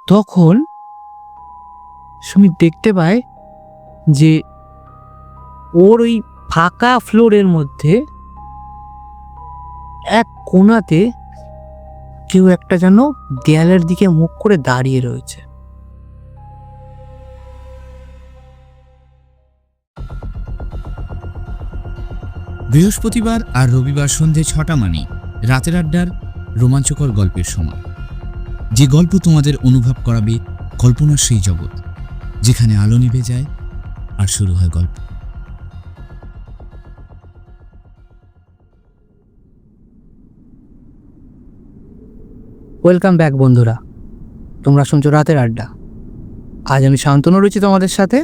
তখন সুমিত দেখতে পায় যে ওর ওই ফাঁকা ফ্লোরের মধ্যে এক কোণাতে কেউ একটা যেন দেয়ালের দিকে মুখ করে দাঁড়িয়ে রয়েছে। বৃহস্পতিবার আর রবিবার সন্ধে 6টা মানে রাতের আড্ডার রোমাঞ্চকর গল্পের সময়, যে গল্প তোমাদের অনুভব করাবে কল্পনার সেই জগৎ যেখানে আলো নিভে যায় আর শুরু হয় গল্প। ওয়েলকাম ব্যাক বন্ধুরা, তোমরা শুনছো রাতের আড্ডা। আজ আমি শান্তনু রয়েছি তোমাদের সাথে।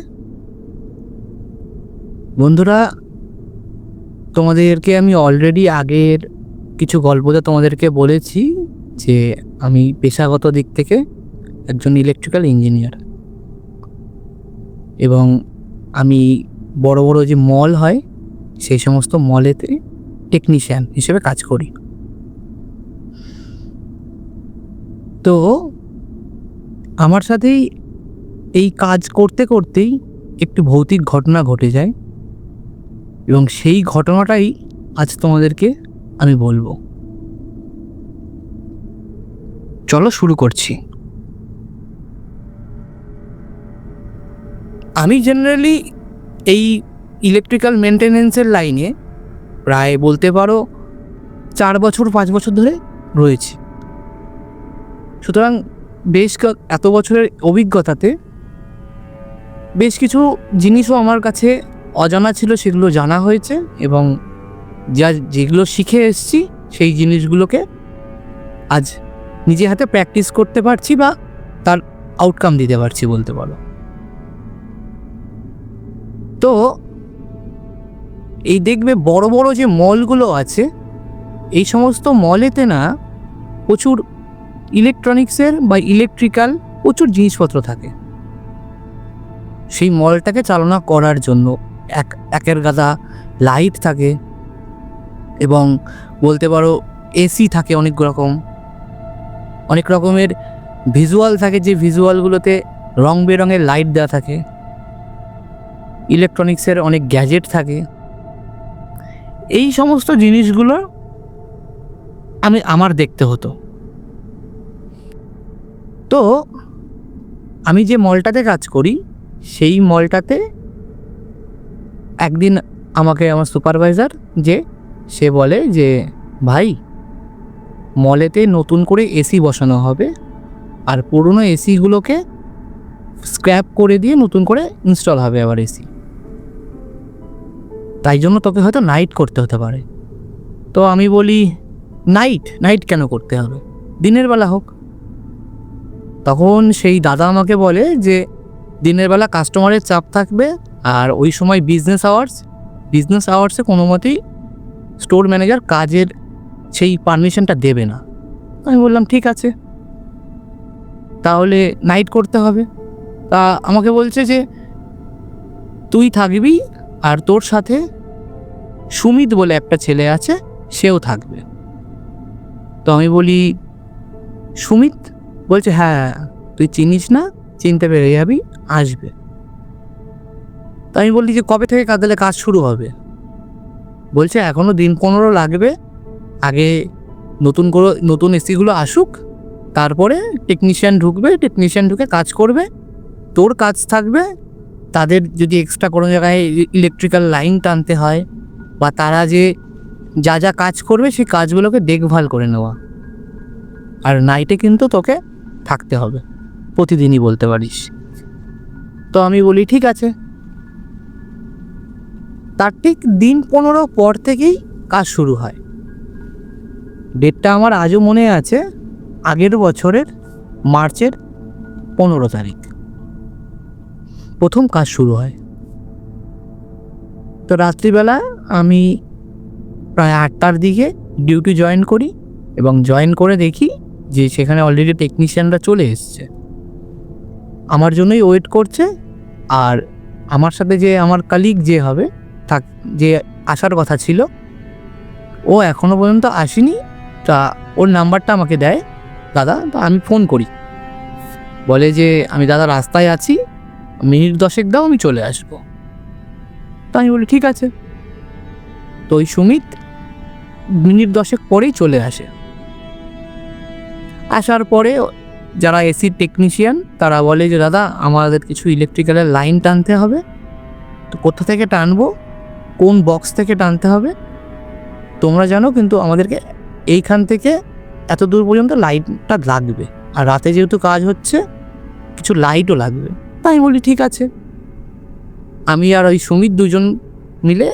বন্ধুরা, তোমাদেরকে আমি অলরেডি আগের কিছু গল্পতে তোমাদেরকে বলেছি যে আমি পেশাগত দিক থেকে একজন ইলেকট্রিক্যাল ইঞ্জিনিয়ার, এবং আমি বড় বড় যে মল হয় সেই সমস্ত মলেতে টেকনিশিয়ান হিসেবে কাজ করি। তো আমার সাথেই এই কাজ করতে করতেই একটি ভৌতিক ঘটনা ঘটে যায়, এবং সেই ঘটনাটাই আজ তোমাদেরকে আমি বলবো। চলো শুরু করছি। আমি জেনারেলি এই ইলেকট্রিক্যাল মেনটেনেন্সের লাইনে প্রায় বলতে পারো 4-5 বছর ধরে রয়েছি। সুতরাং এত বছরের অভিজ্ঞতাতে বেশ কিছু জিনিসও আমার কাছে অজানা ছিল, সেগুলো জানা হয়েছে, এবং যেগুলো শিখে এসেছি সেই জিনিসগুলোকে আজ নিজে হাতে প্র্যাকটিস করতে পারছি বা তার আউটকাম দিতে পারছি বলতে পারো। তো এই দেখবে বড় বড় যে মলগুলো আছে, এই সমস্ত মলেতে না প্রচুর ইলেকট্রনিক্সের বা ইলেকট্রিক্যাল প্রচুর জিনিসপত্র থাকে। সেই মলটাকে চালনা করার জন্য একের গাদা লাইট থাকে, এবং বলতে পারো এসি থাকে অনেক রকমের ভিজুয়াল থাকে, যে ভিজুয়ালগুলোতে রং বেরঙের লাইট দেওয়া থাকে। ইলেকট্রনিক্সের অনেক গ্যাজেট থাকে। এই সমস্ত জিনিসগুলো আমার দেখতে হতো। তো আমি যে মলটাতে কাজ করি সেই মলটাতে একদিন আমাকে আমার সুপারভাইজার সে বলে যে ভাই, মলেতে নতুন করে এসি বসানো হবে, আর পুরনো এসিগুলোকে স্ক্র্যাপ করে দিয়ে নতুন করে ইনস্টল হবে আবার এসি। তাই জন্য তোকে হয়তো নাইট করতে হতে পারে। তো আমি বলি, নাইট কেন করতে হবে, দিনের বেলা হোক। তখন সেই দাদা আমাকে বলে যে দিনের বেলা কাস্টমারের চাপ থাকবে, আর ওই সময় বিজনেস আওয়ার্সে কোনো মতেই স্টোর ম্যানেজার কাজের সেই পারমিশনটা দেবে না। আমি বললাম ঠিক আছে, তাহলে নাইট করতে হবে। তা আমাকে বলছে যে তুই থাকবি, আর তোর সাথে সুমিত বলে একটা ছেলে আছে, সেও থাকবে। তো আমি বলি সুমিত? বলছে হ্যাঁ, তুই চিনিস না, চিনতে পেরে যাবি, আসবে। তো আমি বলি যে কবে থেকে কাজ শুরু হবে? বলছে এখনও দিন 15 লাগবে, আগে নতুন এসিগুলো আসুক, তারপরে টেকনিশিয়ান ঢুকে কাজ করবে। তোর কাজ থাকবে তাদের যদি এক্সট্রা কোনো জায়গায় ইলেকট্রিক্যাল লাইন টানতে হয়, বা তারা যা কাজ করবে সেই কাজগুলোকে দেখভাল করে নেওয়া। আর নাইটে কিন্তু তোকে থাকতে হবে, প্রতিদিনই বলতে পারিস। তো আমি বলি ঠিক আছে। তার ঠিক দিন 15 পর থেকেই কাজ শুরু হয়। ডেটটা আমার আজও মনে আছে, আগের বছরের মার্চের 15 তারিখ প্রথম কাজ শুরু হয়। তো রাত্রিবেলা আমি প্রায় 8টার দিকে ডিউটি জয়েন করি, এবং জয়েন করে দেখি যে সেখানে অলরেডি টেকনিশিয়ানরা চলে এসছে, আমার জন্যই ওয়েট করছে। আর আমার সাথে যে আমার কালিগ যে আসার কথা ছিল, ও এখনও পর্যন্ত আসেনি। তা ওর নাম্বারটা আমাকে দেয় দাদা, তা আমি ফোন করি। বলে যে আমি দাদা রাস্তায় আছি, মিনিট 10 দাও, আমি চলে আসবো। তো আমি বলি ঠিক আছে। তো ওই সুমিত মিনিট 10 পরেই চলে আসে। আসার পরে যারা এসির টেকনিশিয়ান তারা বলে যে দাদা আমাদের কিছু ইলেকট্রিক্যালের লাইন টানতে হবে, তো কোথা থেকে টানবো, কোন বক্স থেকে টানতে হবে তোমরা জানো, কিন্তু আমাদেরকে এইখান থেকে এত দূর পর্যন্ত লাইটটা লাগবে, আর রাতে যেহেতু কাজ হচ্ছে কিছু লাইটও লাগবে। তাই আমি বলি ঠিক আছে। আমি আর ওই সুমিত দুজন মিলে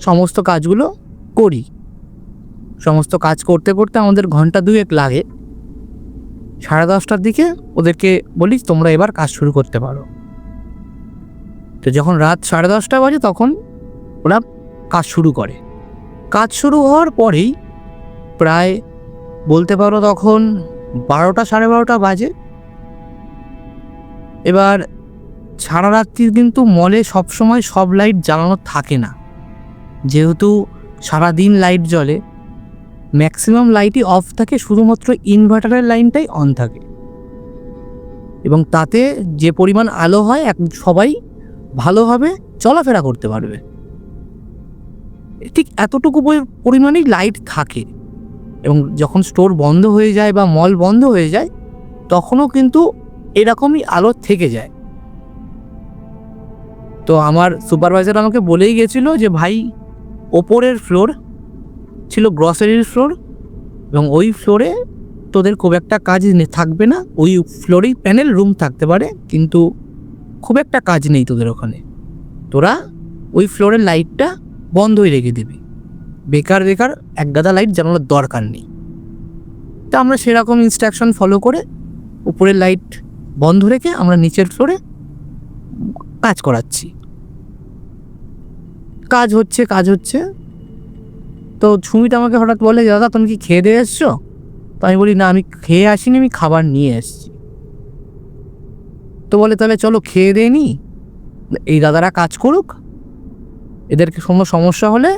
সমস্ত কাজগুলো করি। সমস্ত কাজ করতে করতে আমাদের ঘন্টা 2 লাগে। 10:30টার দিকে ওদেরকে বলি তোমরা এবার কাজ শুরু করতে পারো। তো যখন রাত 10:30 বাজে তখন ওরা কাজ শুরু করে। কাজ শুরু হওয়ার পরেই প্রায় বলতে পারো তখন 12টা 12:30 বাজে। এবার সারা রাত্রি কিন্তু মলে সবসময় সব লাইট জ্বালানো থাকে না, যেহেতু সারাদিন লাইট জ্বলে, ম্যাক্সিমাম লাইটই অফ থাকে, শুধুমাত্র ইনভার্টারের লাইনটাই অন থাকে, এবং তাতে যে পরিমাণ আলো হয় সবাই ভালোভাবে চলাফেরা করতে পারবে, ঠিক এতটুকু পরিমাণেই লাইট থাকে। এবং যখন স্টোর বন্ধ হয়ে যায় বা মল বন্ধ হয়ে যায় তখনও কিন্তু এরকমই আলো থেকে যায়। তো আমার সুপারভাইজার আমাকে বলেই গেছিলো যে ভাই ওপরের ফ্লোর ছিল গ্রসারির ফ্লোর, এবং ওই ফ্লোরে তোদের খুব একটা কাজ থাকবে না, ওই ফ্লোরেই প্যানেল রুম থাকতে পারে কিন্তু খুব একটা কাজ নেই তোদের ওখানে, তোরা ওই ফ্লোরের লাইটটা বন্ধই রেখে দিবি, বেকার বেকার এক গাদা লাইট জ্বালানোর দরকার নেই। তা আমরা সেরকম ইনস্ট্রাকশন ফলো করে উপরের লাইট বন্ধ রেখে আমরা নিচের ফ্লোরে কাজ করাচ্ছি। কাজ হচ্ছে। তো সুমিত আমাকে হঠাৎ বলে দাদা তুমি কি খেয়ে দিয়ে এসছো? তো আমি বলি না আমি খেয়ে আসিনি, আমি খাবার নিয়ে এসেছি। তো বলে তাহলে চলো খেয়ে দিয়ে নি, এই দাদারা কাজ করুক, এদেরকে কোনো সমস্যা হলে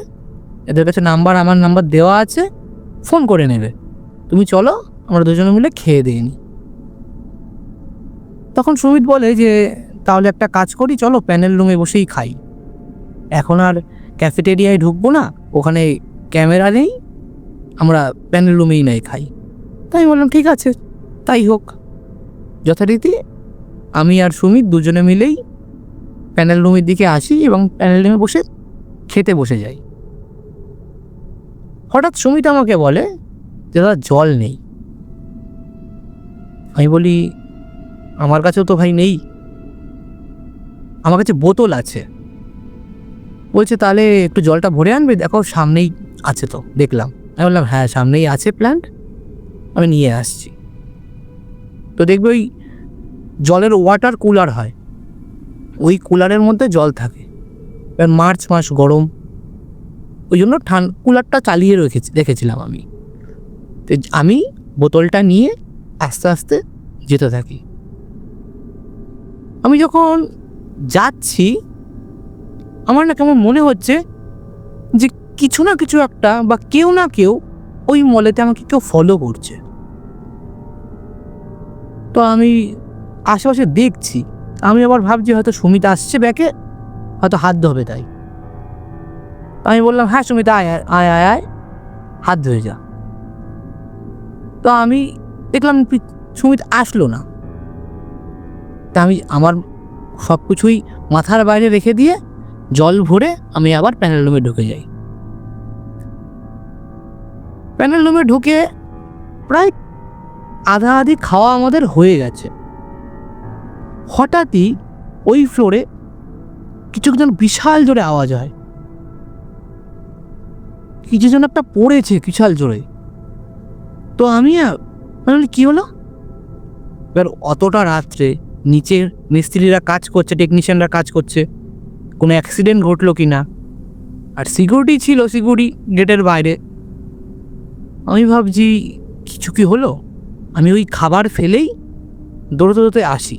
এদের কাছে আমার নাম্বার দেওয়া আছে, ফোন করে নেবে, তুমি চলো আমরা দুজনে মিলে খেয়ে দিয়ে নি। তখন সুমিত বলে যে তাহলে একটা কাজ করি, চলো প্যানেল রুমে বসেই খাই, এখন আর ক্যাফেটেরিয়ায় ঢুকবো না, ওখানে ক্যামেরা নেই, আমরা প্যানেল রুমেই নাই খাই। তাই বললাম ঠিক আছে তাই হোক। যথারীতি আমি আর সুমিত দুজনে মিলেই প্যানেল রুমের দিকে আসি এবং প্যানেল রুমে বসে খেতে বসে যাই। হঠাৎ সুমিত আমাকে বলে যে দাদা জল নেই। আমি বলি আমার কাছেও তো ভাই নেই, আমার কাছে বোতল আছে। বলছে তাহলে একটু জলটা ভরে আনবে, দেখো সামনেই আছে তো দেখলাম। আমি বললাম হ্যাঁ সামনেই আছে প্ল্যান্ট, আমি নিয়ে আসছি। তো দেখবে ওই জলের ওয়াটার কুলার হয়, ওই কুলারের মধ্যে জল থাকে। এবার মার্চ মাস গরম, ওই জন্য কুলারটা চালিয়ে রেখেছিলাম আমি। তো আমি বোতলটা নিয়ে আস্তে আস্তে যেতে থাকি। আমি যখন যাচ্ছি আমার না কেমন মনে হচ্ছে যে কিছু না কিছু একটা বা কেউ না কেউ ওই মলেতে আমাকে কেউ ফলো করছে। তো আমি আশেপাশে দেখছি, আমি আবার ভাবছি হয়তো সুমিত আসছে ব্যাকে, হয়তো হাত ধোবে, তাই আমি বললাম হ্যাঁ সুমিত আয় আয় আয় আয় হাত ধুয়ে যা। তো আমি দেখলাম সুমিত আসলো না। তা আমি আমার সব কিছুই মাথার বাইরে রেখে দিয়ে জল ভরে আমি আবার প্যানেল রুমে ঢুকে যাই। প্যানেল রুমে ঢুকে প্রায় আধা আধি খাওয়া আমাদের হয়ে গেছে। হঠাৎই ওই ফ্লোরে কিছু যেন বিশাল জোরে আওয়াজ হয়, কিছু যেন একটা পড়েছে বিশাল জোরে। তো আমি বলি কী হলো? এবার অতটা রাত্রে নিচের মিস্ত্রিরা কাজ করছে, টেকনিশিয়ানরা কাজ করছে, কোনো অ্যাক্সিডেন্ট ঘটলো কি না, আর সিকিউরিটি ছিল, সিকিউরিটি গেটের বাইরে। আমি ভাবছি কিছু কি হলো। আমি ওই খাবার ফেলেই দৌড়তে দৌড়তে আসি,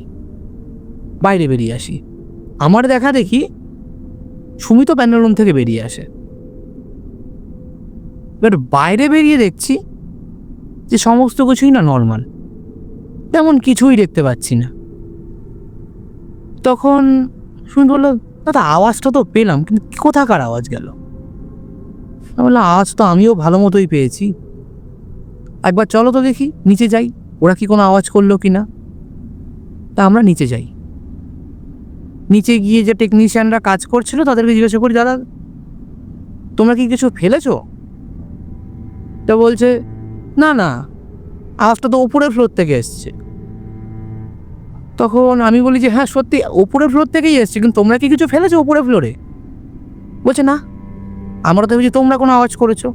বাইরে বেরিয়ে আসি। আমার দেখা দেখি সুমিত প্যানেল রুম থেকে বেরিয়ে আসে। এবার বাইরে বেরিয়ে দেখছি যে সমস্ত কিছুই না নর্মাল, তেমন কিছুই দেখতে পাচ্ছি না। তখন সুমিত বললো, দাদা আওয়াজটা তো পেলাম, কিন্তু কোথাকার আওয়াজ গেল? আমি বললাম, আওয়াজ তো আমিও ভালো মতোই পেয়েছি, একবার চলো তো দেখি, নিচে যাই, ওরা কি কোনো আওয়াজ করলো কি না। তা আমরা নিচে যাই। নিচে গিয়ে যে টেকনিশিয়ানরা কাজ করছিল তাদেরকে জিজ্ঞাসা করি, দাদা তোমরা কি কিছু ফেলেছো? তা বলছে, না না, আওয়াজটা তো ওপরের ফ্লোর থেকে এসছে। তখন আমি বলি যে হ্যাঁ সত্যি ওপরের ফ্লোর থেকেই এসছে, কিন্তু তোমরা কি কিছু ফেলেছো ওপরের ফ্লোরে? বলছে না, আমরা তো ভেবেছি তোমরা কোনো আওয়াজ করেছো।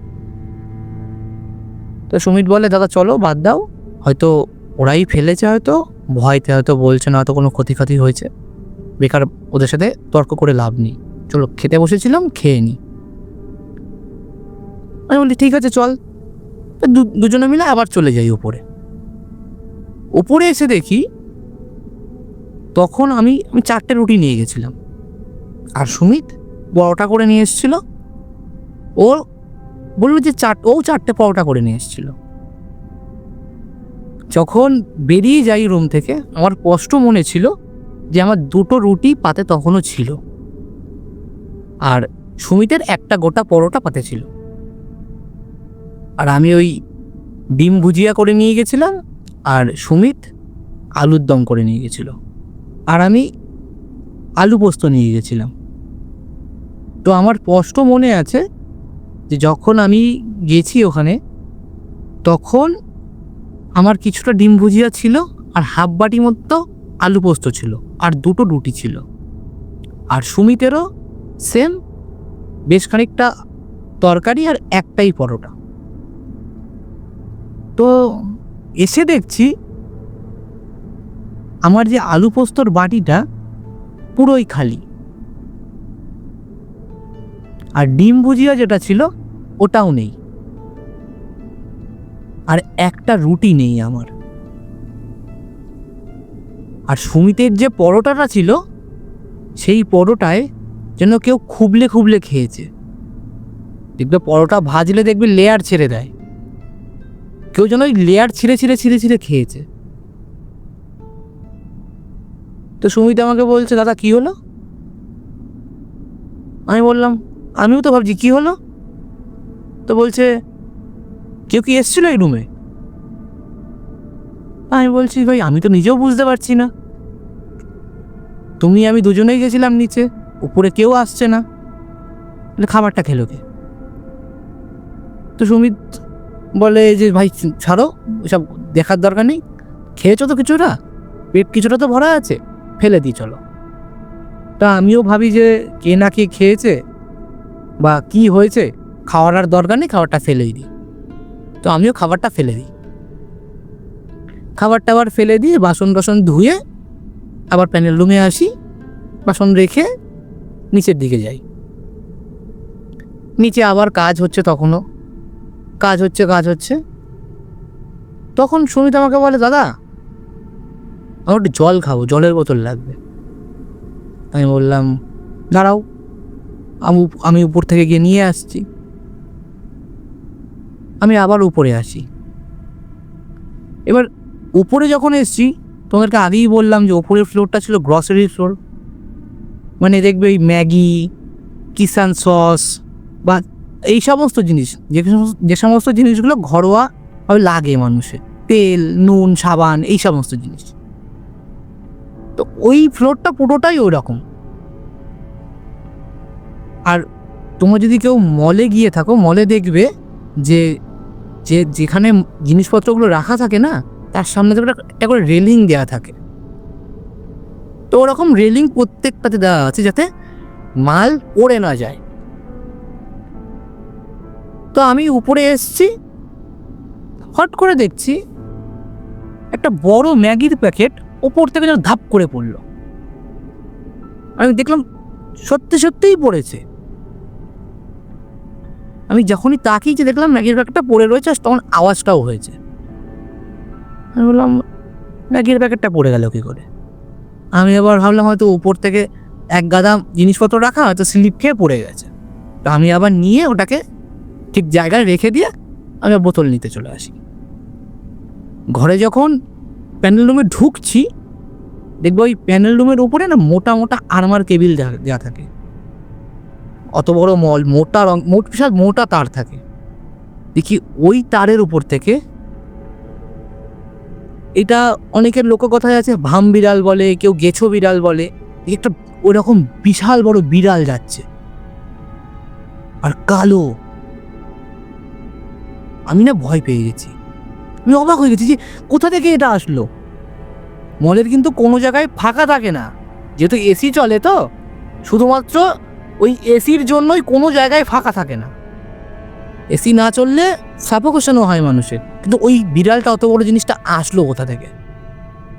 তো সুমিত বলে, দাদা চলো বাদ দাও, হয়তো ওরাই ফেলেছে, হয়তো ভয়তে হয়তো বলছে না, হয়তো কোনো ক্ষতি হয়েছে, বেকার ওদের সাথে তর্ক করে লাভ নেই, চলো খেতে বসেছিলাম খেয়ে নি। আমি বলি ঠিক আছে চল। দুজনে মিলে আবার চলে যাই উপরে। উপরে এসে দেখি তখন আমি 4টে রুটি নিয়ে গেছিলাম, আর সুমিত পরোটা করে নিয়ে এসেছিল। ও বললো যে 4টে পরোটা করে নিয়ে এসেছিল। যখন বেরিয়ে যাই রুম থেকে, আমার স্পষ্ট মনে ছিল যে আমার 2টো রুটি পাতে তখনও ছিল, আর সুমিতের একটা গোটা পরোটা পাতে ছিল। আর আমি ওই ডিম ভুজিয়া করে নিয়ে গেছিলাম, আর সুমিত আলুর দম করে নিয়ে গেছিল, আর আমি আলু পোস্ত নিয়ে গেছিলাম। তো আমার স্পষ্ট মনে আছে যে যখন আমি গেছি ওখানে, তখন আমার কিছুটা ডিম ভুজিয়া ছিল, আর হাফ বাটি মতো আলু পোস্ত ছিল, আর 2টো রুটি ছিল, আর সুমিতেরও সেম বেশ খানিকটা তরকারি আর একটাই পরোটা। তো এসে দেখছি আমার যে আলু পোস্তর বাটিটা পুরোই খালি, আর ডিম ভুজিয়া যেটা ছিল ওটাও নেই, আর একটা রুটি নেই আমার। আর সুমিতের যে পরোটাটা ছিল, সেই পরোটায় যেন কেউ খুবলে খুবলে খেয়েছে। দেখবে পরোটা ভাজলে দেখবে লেয়ার ছেড়ে দেয়, কেউ যেন ওই লেয়ার ছিঁড়ে ছিঁড়ে ছিঁড়ে ছিঁড়ে খেয়েছে। তো সুমিত আমাকে বলছে, দাদা কি হলো? আমি বললাম, আমিও তো ভাবছি কি হলো। তো বলছে, কেউ কি এসছিল এই রুমে? আমি বলছি, ভাই আমি তো নিজেও বুঝতে পারছি না, তুমি আমি দুজনেই গেছিলাম নিচে, উপরে কেউ আসছে না, খাবারটা খেলো কে? তো সুমিত বলে যে ভাই ছাড়ো, ওসব দেখার দরকার নেই, খেয়েছো তো কিছুটা, পেট কিছুটা তো ভরা আছে, ফেলে দিই চলো। তা আমিও ভাবি যে কে না কে খেয়েছে বা কি হয়েছে, খাওয়ার আর দরকার নেই, খাবারটা ফেলেই দিই। তো আমিও খাবারটা ফেলে দিই, খাবারটা আবার ফেলে দিয়ে বাসন ধুয়ে আবার প্যানেল রুমে আসি, বাসন রেখে নিচের দিকে যাই। নিচে আবার কাজ হচ্ছে, তখনও কাজ হচ্ছে। তখন সুমিত আমাকে বলে, দাদা আমার একটু জল খাবো, জলের বোতল লাগবে। আমি বললাম, দাঁড়াও, আমি উপর থেকে গিয়ে নিয়ে আসছি। আমি আবার উপরে আসি। এবার উপরে যখন এসছি, তোমাদেরকে আগেই বললাম যে উপরের ফ্লোরটা ছিল গ্রসারি ফ্লোর, মানে দেখবে ওই ম্যাগি, কিষান সস বা এই সমস্ত জিনিস, যে সমস্ত জিনিসগুলো ঘরোয়াভাবে লাগে মানুষের, তেল, নুন, সাবান, এই সমস্ত জিনিস। তো ওই ফ্লোরটা পুরোটাই ওই রকম। আর তোমরা যদি কেউ মলে গিয়ে থাকো, মলে দেখবে যে যেখানে জিনিসপত্রগুলো রাখা থাকে না, তার সামনে থেকে একটা করে রেলিং দেওয়া থাকে। তো ওরকম রেলিং প্রত্যেকটাতে দেওয়া আছে যাতে মাল পড়ে না যায়। তো আমি উপরে এসছি, হট করে দেখছি একটা বড় ম্যাগির প্যাকেট ওপর থেকে যেন ধাপ করে পড়লো। আমি দেখলাম সত্যিই পড়েছে। আমি যখনই তাকিয়েছি দেখলাম ম্যাগির প্যাকেটটা পড়ে রয়েছে, তখন আওয়াজটাও হয়েছে। আমি বললাম, ম্যাগির প্যাকেটটা পড়ে গেল কী করে? আমি আবার ভাবলাম হয়তো উপর থেকে এক গাদা জিনিসপত্র রাখা, হয়তো স্লিপ খেয়ে পড়ে গেছে। তো আমি আবার নিয়ে ওটাকে ঠিক জায়গায় রেখে দিয়ে আমি বোতল নিতে চলে আসি। ঘরে যখন প্যানেল রুমে ঢুকছি, দেখবো ওই প্যানেল রুমের উপরে না মোটা মোটা আর্মার কেবিল দেওয়া থাকে। অত বড় মল, মোটা বিশাল মোটা তার থাকে। দেখি ওই তারের উপর থেকে, এটা অনেকের লোককথায় আছে ভাম বিড়াল বলে, কেউ গেছো বিড়াল বলে, একটা ওরকম বিশাল বড় বিড়াল যাচ্ছে আর কালো। আমি না ভয় পেয়ে গেছি, আমি অবাক হয়ে গেছি যে কোথা থেকে এটা আসলো। মলের কিন্তু কোনো জায়গায় ফাঁকা থাকে না, যেহেতু এসি চলে, তো শুধুমাত্র ওই এসির জন্যই কোনো জায়গায় ফাঁকা থাকে না। এসি না চললে সাফোকেশনও হয় মানুষের। কিন্তু ওই বিড়ালটা, অত বড় জিনিসটা আসলো কোথা থেকে?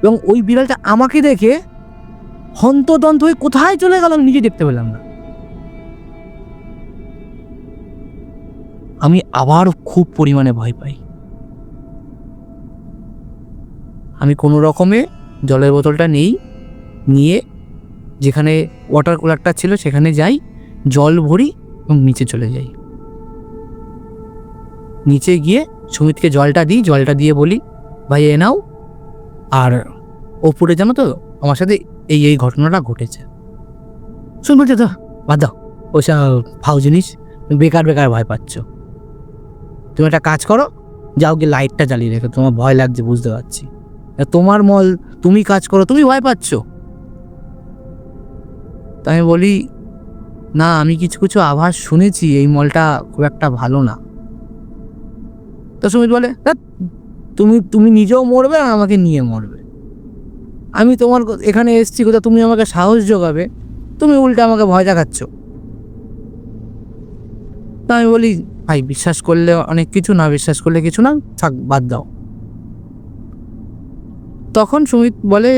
এবং ওই বিড়ালটা আমাকে দেখে হন্তদন্ত হয়ে কোথায় চলে গেল নিজে দেখতে পেলাম না। আমি আবার খুব পরিমাণে ভয় পাই। আমি কোনো রকমে জলের বোতলটা নিয়ে যেখানে ওয়াটার কুলারটা ছিল সেখানে যাই, জল ভরি এবং নিচে চলে যাই। নিচে গিয়ে সুমিতকে জলটা দিই, জলটা দিয়ে বলি, ভাই এ নাও, আর ওপরে জানো তো আমার সাথে এই ঘটনাটা ঘটেছে। শুন বলছে, তো বাদ দাও, ওইসব ফাউ জিনিস, বেকার ভয় পাচ্ছ। তুমি একটা কাজ করো, যাও গিয়ে লাইটটা জ্বালিয়ে রেখো, তোমার ভয় লাগছে বুঝতে পারছি, তোমার মল, তুমি কাজ করো, তুমি ভয় পাচ্ছ। তাই আমি বলি, না আমি কিছু আভাস শুনেছি, এই মলটা খুব একটা ভালো না। তো সুমিত বলে, তুমি নিজেও মরবে আর আমাকে নিয়ে মরবে। আমি তোমার এখানে এসছি কোথাও, তুমি আমাকে সাহস যোগাবে, তুমি উল্টে আমাকে ভয় দেখাচ্ছ। তা আমি বলি, ভাই বিশ্বাস করলে অনেক কিছু, না বিশ্বাস করলে কিছু না, থাক বাদ দাও। তখন সুমিত বলে,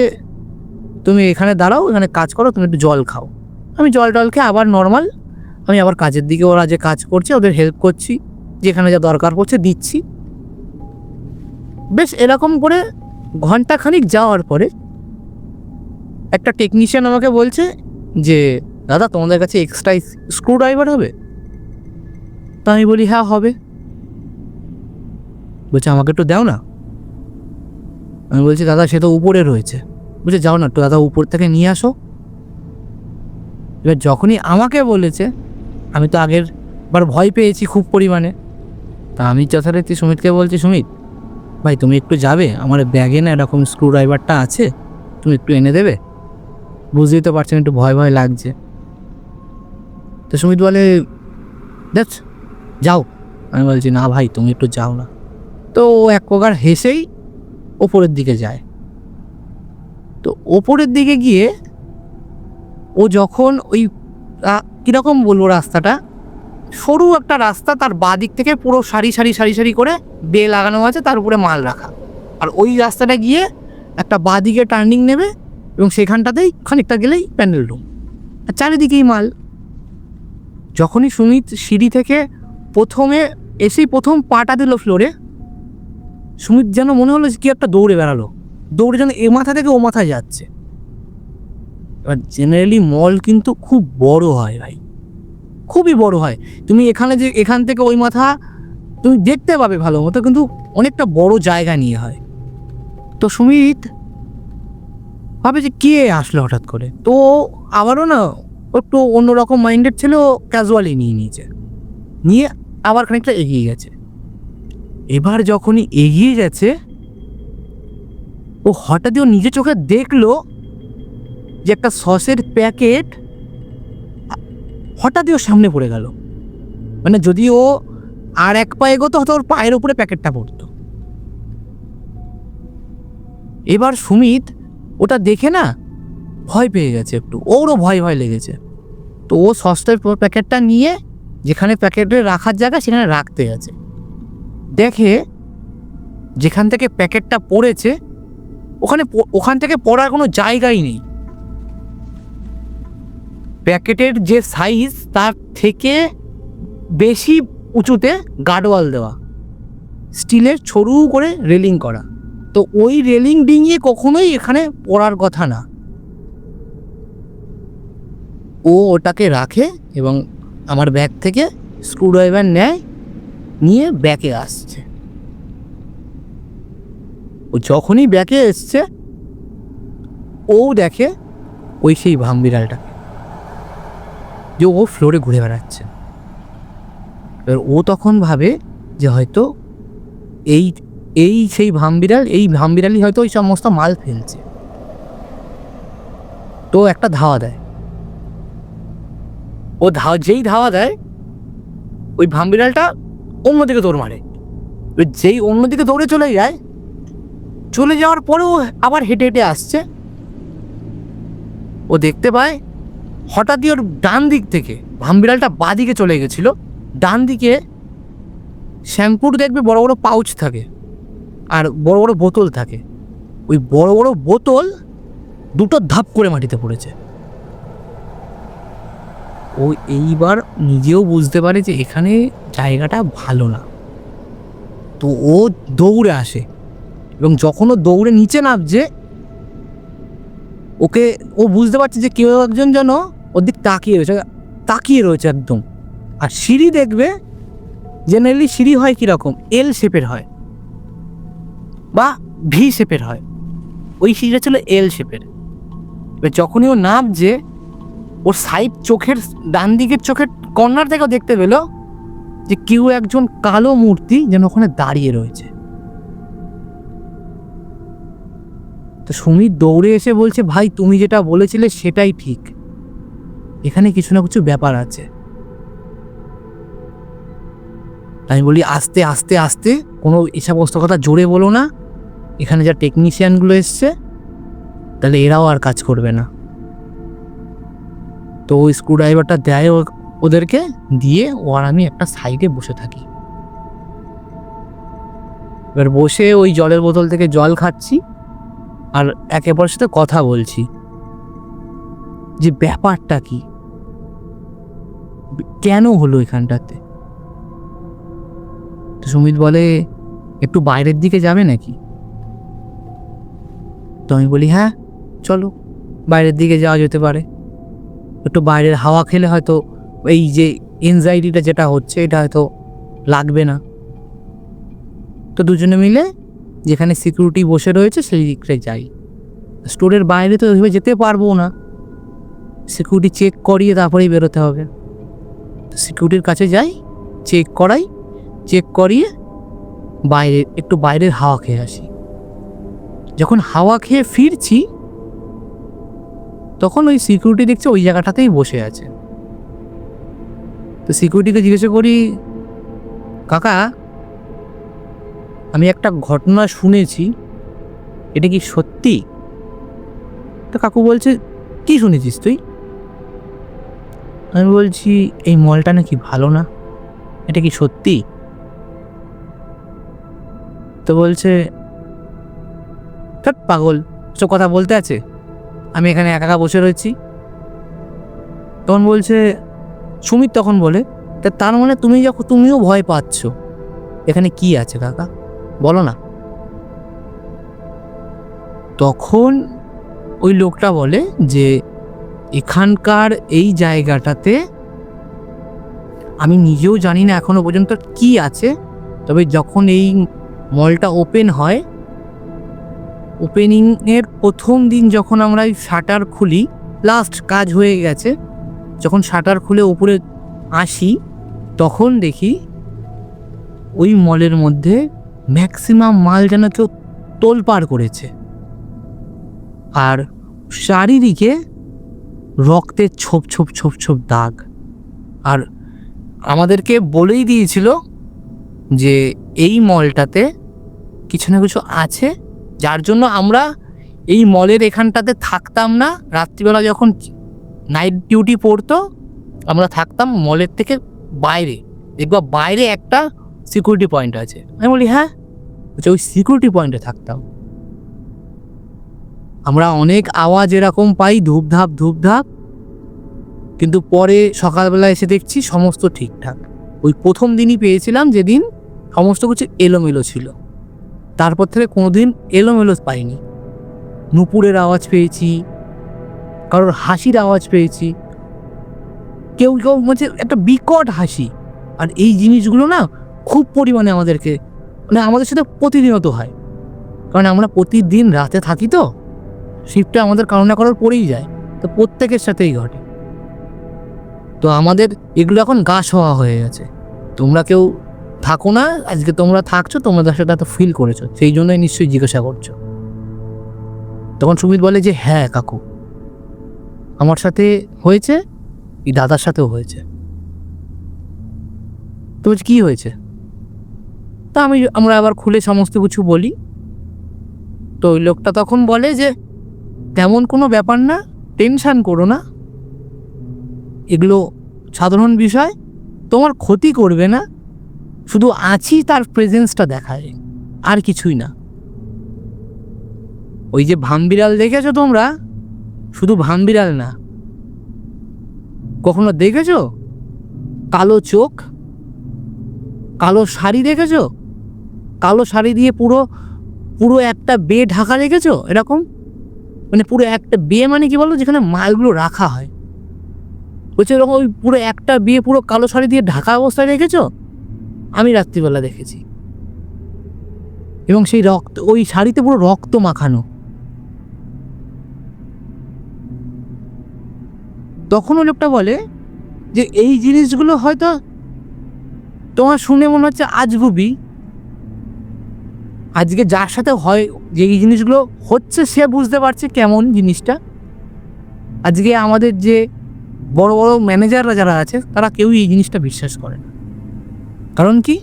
তুমি এখানে দাঁড়াও, এখানে কাজ করো, তুমি একটু জল খাও। আমি জল খেয়ে আবার নর্মাল, আমি আবার কাজের দিকে, ওরা যে কাজ করছে ওদের হেল্প করছি, যেখানে যা দরকার পড়ছে দিচ্ছি। বেশ এরকম করে ঘন্টাখানিক যাওয়ার পরে একটা টেকনিশিয়ান আমাকে বলছে যে, দাদা তোমাদের কাছে এক্সট্রা স্ক্রু ড্রাইভার হবে? তা আমি বলি, হ্যাঁ হবে। বলছে, আমাকে একটু দাও না। আমি বলছি, দাদা সে তো উপরে রয়েছে। বলছে, যাও না একটু দাদা, উপর থেকে নিয়ে আসো। এবার যখনই আমাকে বলেছে, আমি তো আগের বার ভয় পেয়েছি খুব পরিমাণে। তা আমি যথারীতি সুমিতকে বলছি, সুমিত ভাই তুমি একটু যাবে, আমার ব্যাগে না এরকম স্ক্রু ড্রাইভারটা আছে, তুমি একটু এনে দেবে, বুঝতেই তো পারছেন একটু ভয় লাগছে। তো সুমিত বলে, দেখ যাও। আমি বলছি, না ভাই তুমি একটু যাও না। তো ও এক প্রকার হেসেই ওপরের দিকে যায়। তো ওপরের দিকে গিয়ে ও যখন ওই কীরকম বলবো, রাস্তাটা সরু একটা রাস্তা, তার বাঁ দিক থেকে পুরো সারি সারি করে বে লাগানো আছে, তার উপরে মাল রাখা। আর ওই রাস্তাটা গিয়ে একটা বাঁ দিকে টার্নিং নেবে এবং সেখানটাতেই খানিকটা গেলেই প্যান্ডেল রুম, আর চারিদিকেই মাল। যখনই সুমিত সিঁড়ি থেকে প্রথম পাটা দিল ফ্লোরে, সুমিত যেন মনে হলো কি একটা দৌড়ে বেড়ালো, দৌড়ে যেন এ মাথা থেকে ও মাথায় যাচ্ছে। এবার জেনারেলি মল কিন্তু খুব বড় হয় ভাই, খুবই বড় হয়। তুমি এখান থেকে ওই মাথা তুমি দেখতে পাবে ভালো মতো, কিন্তু অনেকটা বড় জায়গা নিয়ে হয়। তো সুমিত ভাবে যে কে আসলো হঠাৎ করে, তো আবারও না একটু অন্যরকম মাইন্ডেড ছিল, ক্যাজুয়ালি নিয়ে আবার খানিকটা এগিয়ে গেছে। এবার যখনই এগিয়ে যাচ্ছে, ও হঠাৎই ও নিজে চোখে দেখলো যে একটা সসের প্যাকেট হঠাৎই ওর সামনে পড়ে গেল। মানে যদি ও আর এক পা এগোতো, হয়তো ওর পায়ের উপরে প্যাকেটটা পড়তো। এবার সুমিত ওটা দেখে না ভয় পেয়ে গেছে, একটু ওরও ভয় লেগেছে। তো ও সসের প্যাকেটটা নিয়ে যেখানে প্যাকেটে রাখার জায়গা সেখানে রাখতে গেছে, দেখে যেখান থেকে প্যাকেটটা পড়েছে ওখান থেকে পড়ার কোনো জায়গাই নেই। প্যাকেটের যে সাইজ তার থেকে বেশি উঁচুতে গার্ডওয়াল দেওয়া, স্টিলের সরু করে রেলিং করা। তো ওই রেলিং ডিঙিয়ে কখনোই এখানে পড়ার কথা না। ও ওটাকে রাখে এবং আমার ব্যাগ থেকে স্ক্রুড্রাইভার নিয়ে ব্যাগে আসছে। ও যখনই ব্যাকে এসছে ও দেখে ওই সেই ভামবিড়ালটাকে, যে ও ফ্লোরে ঘুরে বেড়াচ্ছে। এবার ও তখন ভাবে যে হয়তো এই এই সেই ভামবিড়ালই হয়তো ওই সমস্ত মাল ফেলছে। তো একটা ধাওয়া দেয়, ও যেই ধাওয়া দেয় ওই ভামবিড়ালটা অন্যদিকে দৌড় মারে। যেই অন্যদিকে দৌড়ে চলে যায়, চলে যাওয়ার পরেও আবার হেঁটে হেঁটে আসছে। ও দেখতে পায় হঠাৎই ওর ডান দিক থেকে, ভামবিড়ালটা বাঁ দিকে চলে গেছিল, ডান দিকে শ্যাম্পুর দেখবে বড় বড় পাউচ থাকে আর বড় বড় বোতল থাকে। ওই বড় বড় বোতল দুটো ধাপ করে মাটিতে পড়েছে। ও এইবার নিজেও বুঝতে পারে যে এখানে জায়গাটা ভালো না। তো ও দৌড়ে আসে এবং যখন ও দৌড়ে নিচে নামছে, ও বুঝতে পারছে যে কেউ একজন যেন ওর দিক তাকিয়ে রয়েছে একদম। আর সিঁড়ি দেখবে, জেনারেলি সিঁড়ি হয় কীরকম, এল শেপের হয় বা ভি শেপের হয়, ওই সিঁড়িটা ছিল এল শেপের। এবার যখনই ও নামছে, ওর সাইড চোখের ডান দিকের চোখের কর্নার থেকেও দেখতে পেল যে কেউ একজন কালো মূর্তি যেন ওখানে দাঁড়িয়ে রয়েছে। তো সুমিত দৌড়ে এসে বলছে, ভাই তুমি যেটা বলেছিলে সেটাই ঠিক, এখানে কিছু না কিছু ব্যাপার আছে। আমি বলি আস্তে আস্তে আস্তে, কোনো এসব কথা জোরে বলো না, এখানে যা টেকনিশিয়ানগুলো এসছে তাহলে এরাও আর কাজ করবে না। তো ওই স্ক্রুড্রাইভারটা দেয় ওদেরকে, দিয়ে ও আর আমি একটা সাইডে বসে থাকি। এবার বসে ওই জলের বোতল থেকে জল খাচ্ছি আর একে অপরের সাথে কথা বলছি যে ব্যাপারটা কি, কেন হলো এখানটাতে। তো সুমিত বলে, একটু বাইরের দিকে যাবে নাকি? তো আমি বলি, হ্যাঁ চলো, বাইরের দিকে যাওয়া যেতে পারে। একটু বাইরের হাওয়া খেলে হয়তো এই যে এনজাইটিটা যেটা হচ্ছে এটা হয়তো লাগবে না। তো দুজনে মিলে যেখানে সিকিউরিটি বসে রয়েছে সেই দিকটায় যাই। স্টোরের বাইরে তো ওইভাবে যেতে পারবো না, সিকিউরিটি চেক করিয়ে তারপরেই বেরোতে হবে। তো সিকিউরিটির কাছে যাই, চেক করিয়ে একটু বাইরের হাওয়া খেয়ে আসি। যখন হাওয়া খেয়ে ফিরছি, তখন ওই সিকিউরিটি দেখছে ওই জায়গাটাতেই বসে আছে। তো সিকিউরিটিকে জিজ্ঞাসা করি, কাকা আমি একটা ঘটনা শুনেছি, এটা কি সত্যি? তো কাকু বলছে, কি শুনেছিস তুই? আমি বলছি, এই মলটা নাকি ভালো না, এটা কি সত্যি? তো বলছে, ধ্যাৎ পাগল, সব কথা বলতে আছে, আমি এখানে একা একা বসে রয়েছি। তখন বলছে, সুমিত তখন বলে, তার মানে তুমিও ভয় পাচ্ছ, এখানে কি আছে কাকা বলো না। তখন ওই লোকটা বলে যে এখানকার এই জায়গাটাতে আমি নিজেও জানি না এখনো পর্যন্ত কি আছে, তবে যখন এই মলটা ওপেন হয়, ওপেনিংয়ের প্রথম দিন যখন আমরা এই শাটার খুলি, লাস্ট কাজ হয়ে গেছে, যখন শাটার খুলে উপরে আসি, তখন দেখি ওই মলের মধ্যে ম্যাক্সিমাম মাল যেন কেউ তোলপাড় করেছে, আর চারিদিকে রক্তের ছোপ ছোপ ছোপ ছোপ দাগ। আর আমাদেরকে বলেই দিয়েছিল যে এই মলটাতে কিছু না কিছু আছে, যার জন্য আমরা এই মলের এখানটাতে থাকতাম না। রাত্রিবেলা যখন নাইট ডিউটি পড়তো, আমরা থাকতাম মলের থেকে বাইরে, দেখবা বাইরে একটা সিকিউরিটি পয়েন্ট আছে। আমি বলি, হ্যাঁ, ওই সিকিউরিটি পয়েন্টে থাকতাম। আমরা অনেক আওয়াজ এরকম পাই, ধূপধাপ ধূপধাপ, কিন্তু পরে সকালবেলা এসে দেখছি সমস্ত ঠিকঠাক। ওই প্রথম দিনই পেয়েছিলাম যেদিন সমস্ত কিছু এলোমেলো ছিল, তারপর থেকে কোনোদিন এলোমেলো পাইনি। নুপুরের আওয়াজ পেয়েছি, কারোর হাসির আওয়াজ পেয়েছি, কেউ বলছে একটা বিকট হাসি। আর এই জিনিসগুলো না খুব পরিমাণে আমাদের সাথে প্রতিনিয়ত হয়। কারণ আমরা প্রতিদিন রাতে থাকি, তো শিফটটা আমাদের কারো না কারোর পড়েই যায়, তো প্রত্যেকের সাথেই ঘটে। তো আমাদের এগুলো এখন গা শোয়া হয়ে গেছে। তোমরা কেউ থাকো না, আজকে তোমরা থাকছো, তোমাদের সাথে এত ফিল করেছো, সেই জন্যই নিশ্চয়ই জিজ্ঞাসা করছো। তখন সুমিত বলে যে হ্যাঁ কাকু, আমার সাথে হয়েছে, এই দাদার সাথেও হয়েছে। তো বলছি কী হয়েছে? তা আমরা আবার খুলে সমস্ত কিছু বলি। তো ওই লোকটা তখন বলে যে তেমন কোনো ব্যাপার না, টেনশান করো না, এগুলো সাধারণ বিষয়, তোমার ক্ষতি করবে না, শুধু আছি তার প্রেজেন্সটা দেখায়, আর কিছুই না। ওই যে ভামবিড়াল দেখেছো তোমরা, শুধু ভামবিড়াল না, কখনো দেখেছো কালো চোখ, কালো শাড়ি দেখেছো, কালো শাড়ি দিয়ে পুরো পুরো একটা বে ঢাকা রেখেছো, এরকম মানে পুরো একটা বে, মানে কি বলো, যেখানে মালগুলো রাখা হয়, বলছে এরকম ওই পুরো একটা বিয়ে পুরো কালো শাড়ি দিয়ে ঢাকা অবস্থায় রেখেছো? আমি রাত্রিবেলা দেখেছি, এবং সেই রক্ত, ওই শাড়িতে পুরো রক্ত মাখানো। তখন ওই লোকটা বলে যে এই জিনিসগুলো হয়তো তোমার শুনে মনে হচ্ছে আজগুবি, আজকে যার সাথে হয় যে এই জিনিসগুলো হচ্ছে সে বুঝতে পারছে কেমন জিনিসটা। আজকে আমাদের যে বড় বড় ম্যানেজাররা যারা আছে তারা কেউই এই জিনিসটা বিশ্বাস করে না। কারণ কি,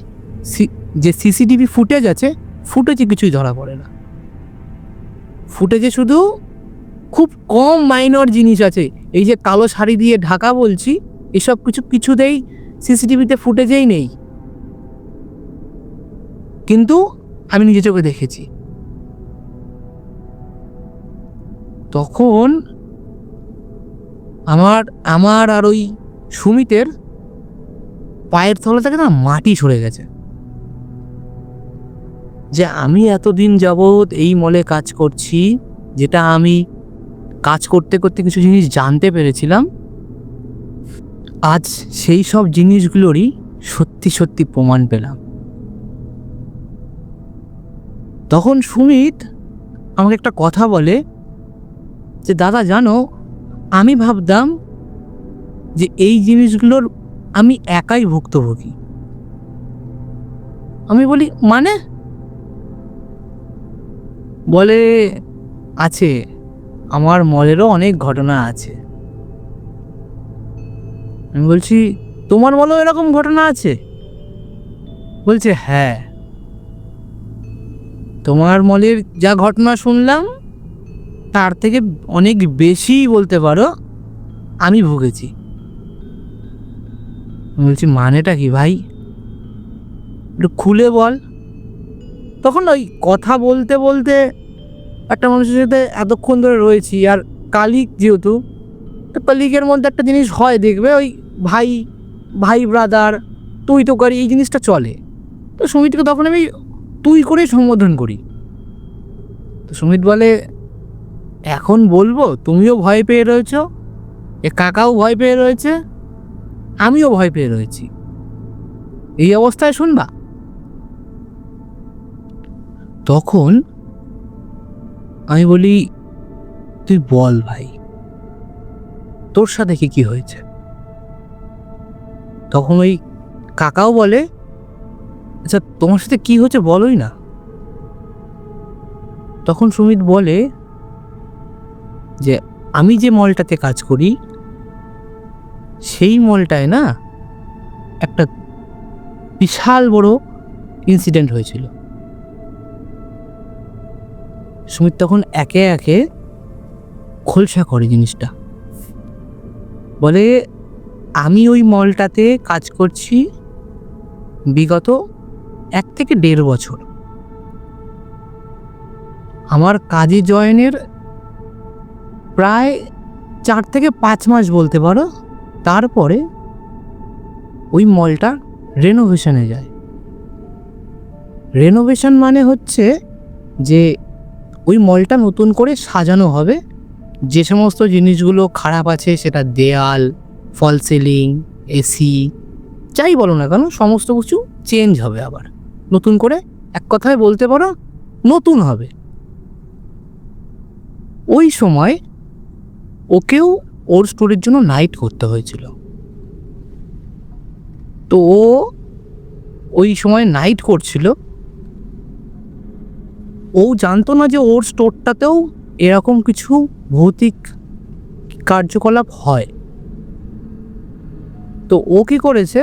যে সিসিটিভি ফুটেজ আছে, ফুটেজে কিছুই ধরা পড়ে না। ফুটেজে শুধু খুব কম মাইনর জিনিস আছে, এই যে কালো শাড়ি দিয়ে ঢাকা বলছি, এসব কিছুতেই সিসিটিভিতে ফুটেজেই নেই, কিন্তু আমি নিজে চোখে দেখেছি। তখন আমার আর ওই সুমিতের পায়ের তলা থেকে না মাটি সরে গেছে, যে আমি এতদিন যাবৎ এই মলে কাজ করছি, যেটা আমি কাজ করতে করতে কিছু জিনিস জানতে পেরেছিলাম, আজ সেই সব জিনিসগুলোরই সত্যি সত্যি প্রমাণ পেলাম। তখন সুমিত আমাকে একটা কথা বলে যে দাদা জানো, আমি ভাবতাম যে এই জিনিসগুলোর আমি একাই ভুক্তভোগী। আমি বলি মানে? বলে আছে, আমার মলেরও অনেক ঘটনা আছে। আমি বলছি তোমার মলেও এরকম ঘটনা আছে? বলছে হ্যাঁ, তোমার মলের যা ঘটনা শুনলাম তার থেকে অনেক বেশি বলতে পারো আমি ভুগেছি। বলছি মানেটা কি ভাই, একটু খুলে বল। তখন ওই কথা বলতে বলতে একটা মানুষের সাথে এতক্ষণ ধরে রয়েছি, আর কালিগ যেহেতু, কালিগের মধ্যে একটা জিনিস হয় দেখবে, ওই ভাই ভাই ব্রাদার, তুই তো করি, এই জিনিসটা চলে। তো সুমিতকে তখন আমি তুই করে সম্বোধন করি। তো সুমিত বলে এখন বলবো? তুমিও ভয় পেয়ে রয়েছ, এ কাকাও ভয় পেয়ে রয়েছে, আমিও ভয় পেয়ে রয়েছি, এই অবস্থায় শুনবা? তখন আমি বলি তুই বল ভাই, তোর সাথে কি হয়েছে? তখন ওই কাকাও বলে আচ্ছা তোমার সাথে কি হয়েছে বলোই না। তখন সুমিত বলে যে আমি যে মলটাতে কাজ করি সেই মলটায় না একটা বিশাল বড় ইনসিডেন্ট হয়েছিল। সুমিত তখন একে একে খোলসা করে জিনিসটা, বলে আমি ওই মলটাতে কাজ করছি বিগত 1 থেকে 1.5 বছর। আমার কাজে জয়েনের প্রায় 4 থেকে 5 মাস বলতে পারো, তারপরে ওই মলটা রেনোভেশনে যায়। রেনোভেশন মানে হচ্ছে যে ওই মলটা নতুন করে সাজানো হবে, যে সমস্ত জিনিসগুলো খারাপ আছে সেটা দেয়াল, ফল সিলিং, এসি, যাই বলো না কেন সমস্ত কিছু চেঞ্জ হবে, আবার নতুন করে, এক কথায় বলতে পারো নতুন হবে। ওই সময় ওকেও ওর স্টোরের জন্য নাইট করতে হয়েছিল। তো ও ওই সময় নাইট করছিল, ও জানতো না যে ওর স্টোরটাতেও এরকম কিছু ভৌতিক কার্যকলাপ হয়। তো ও কী করেছে,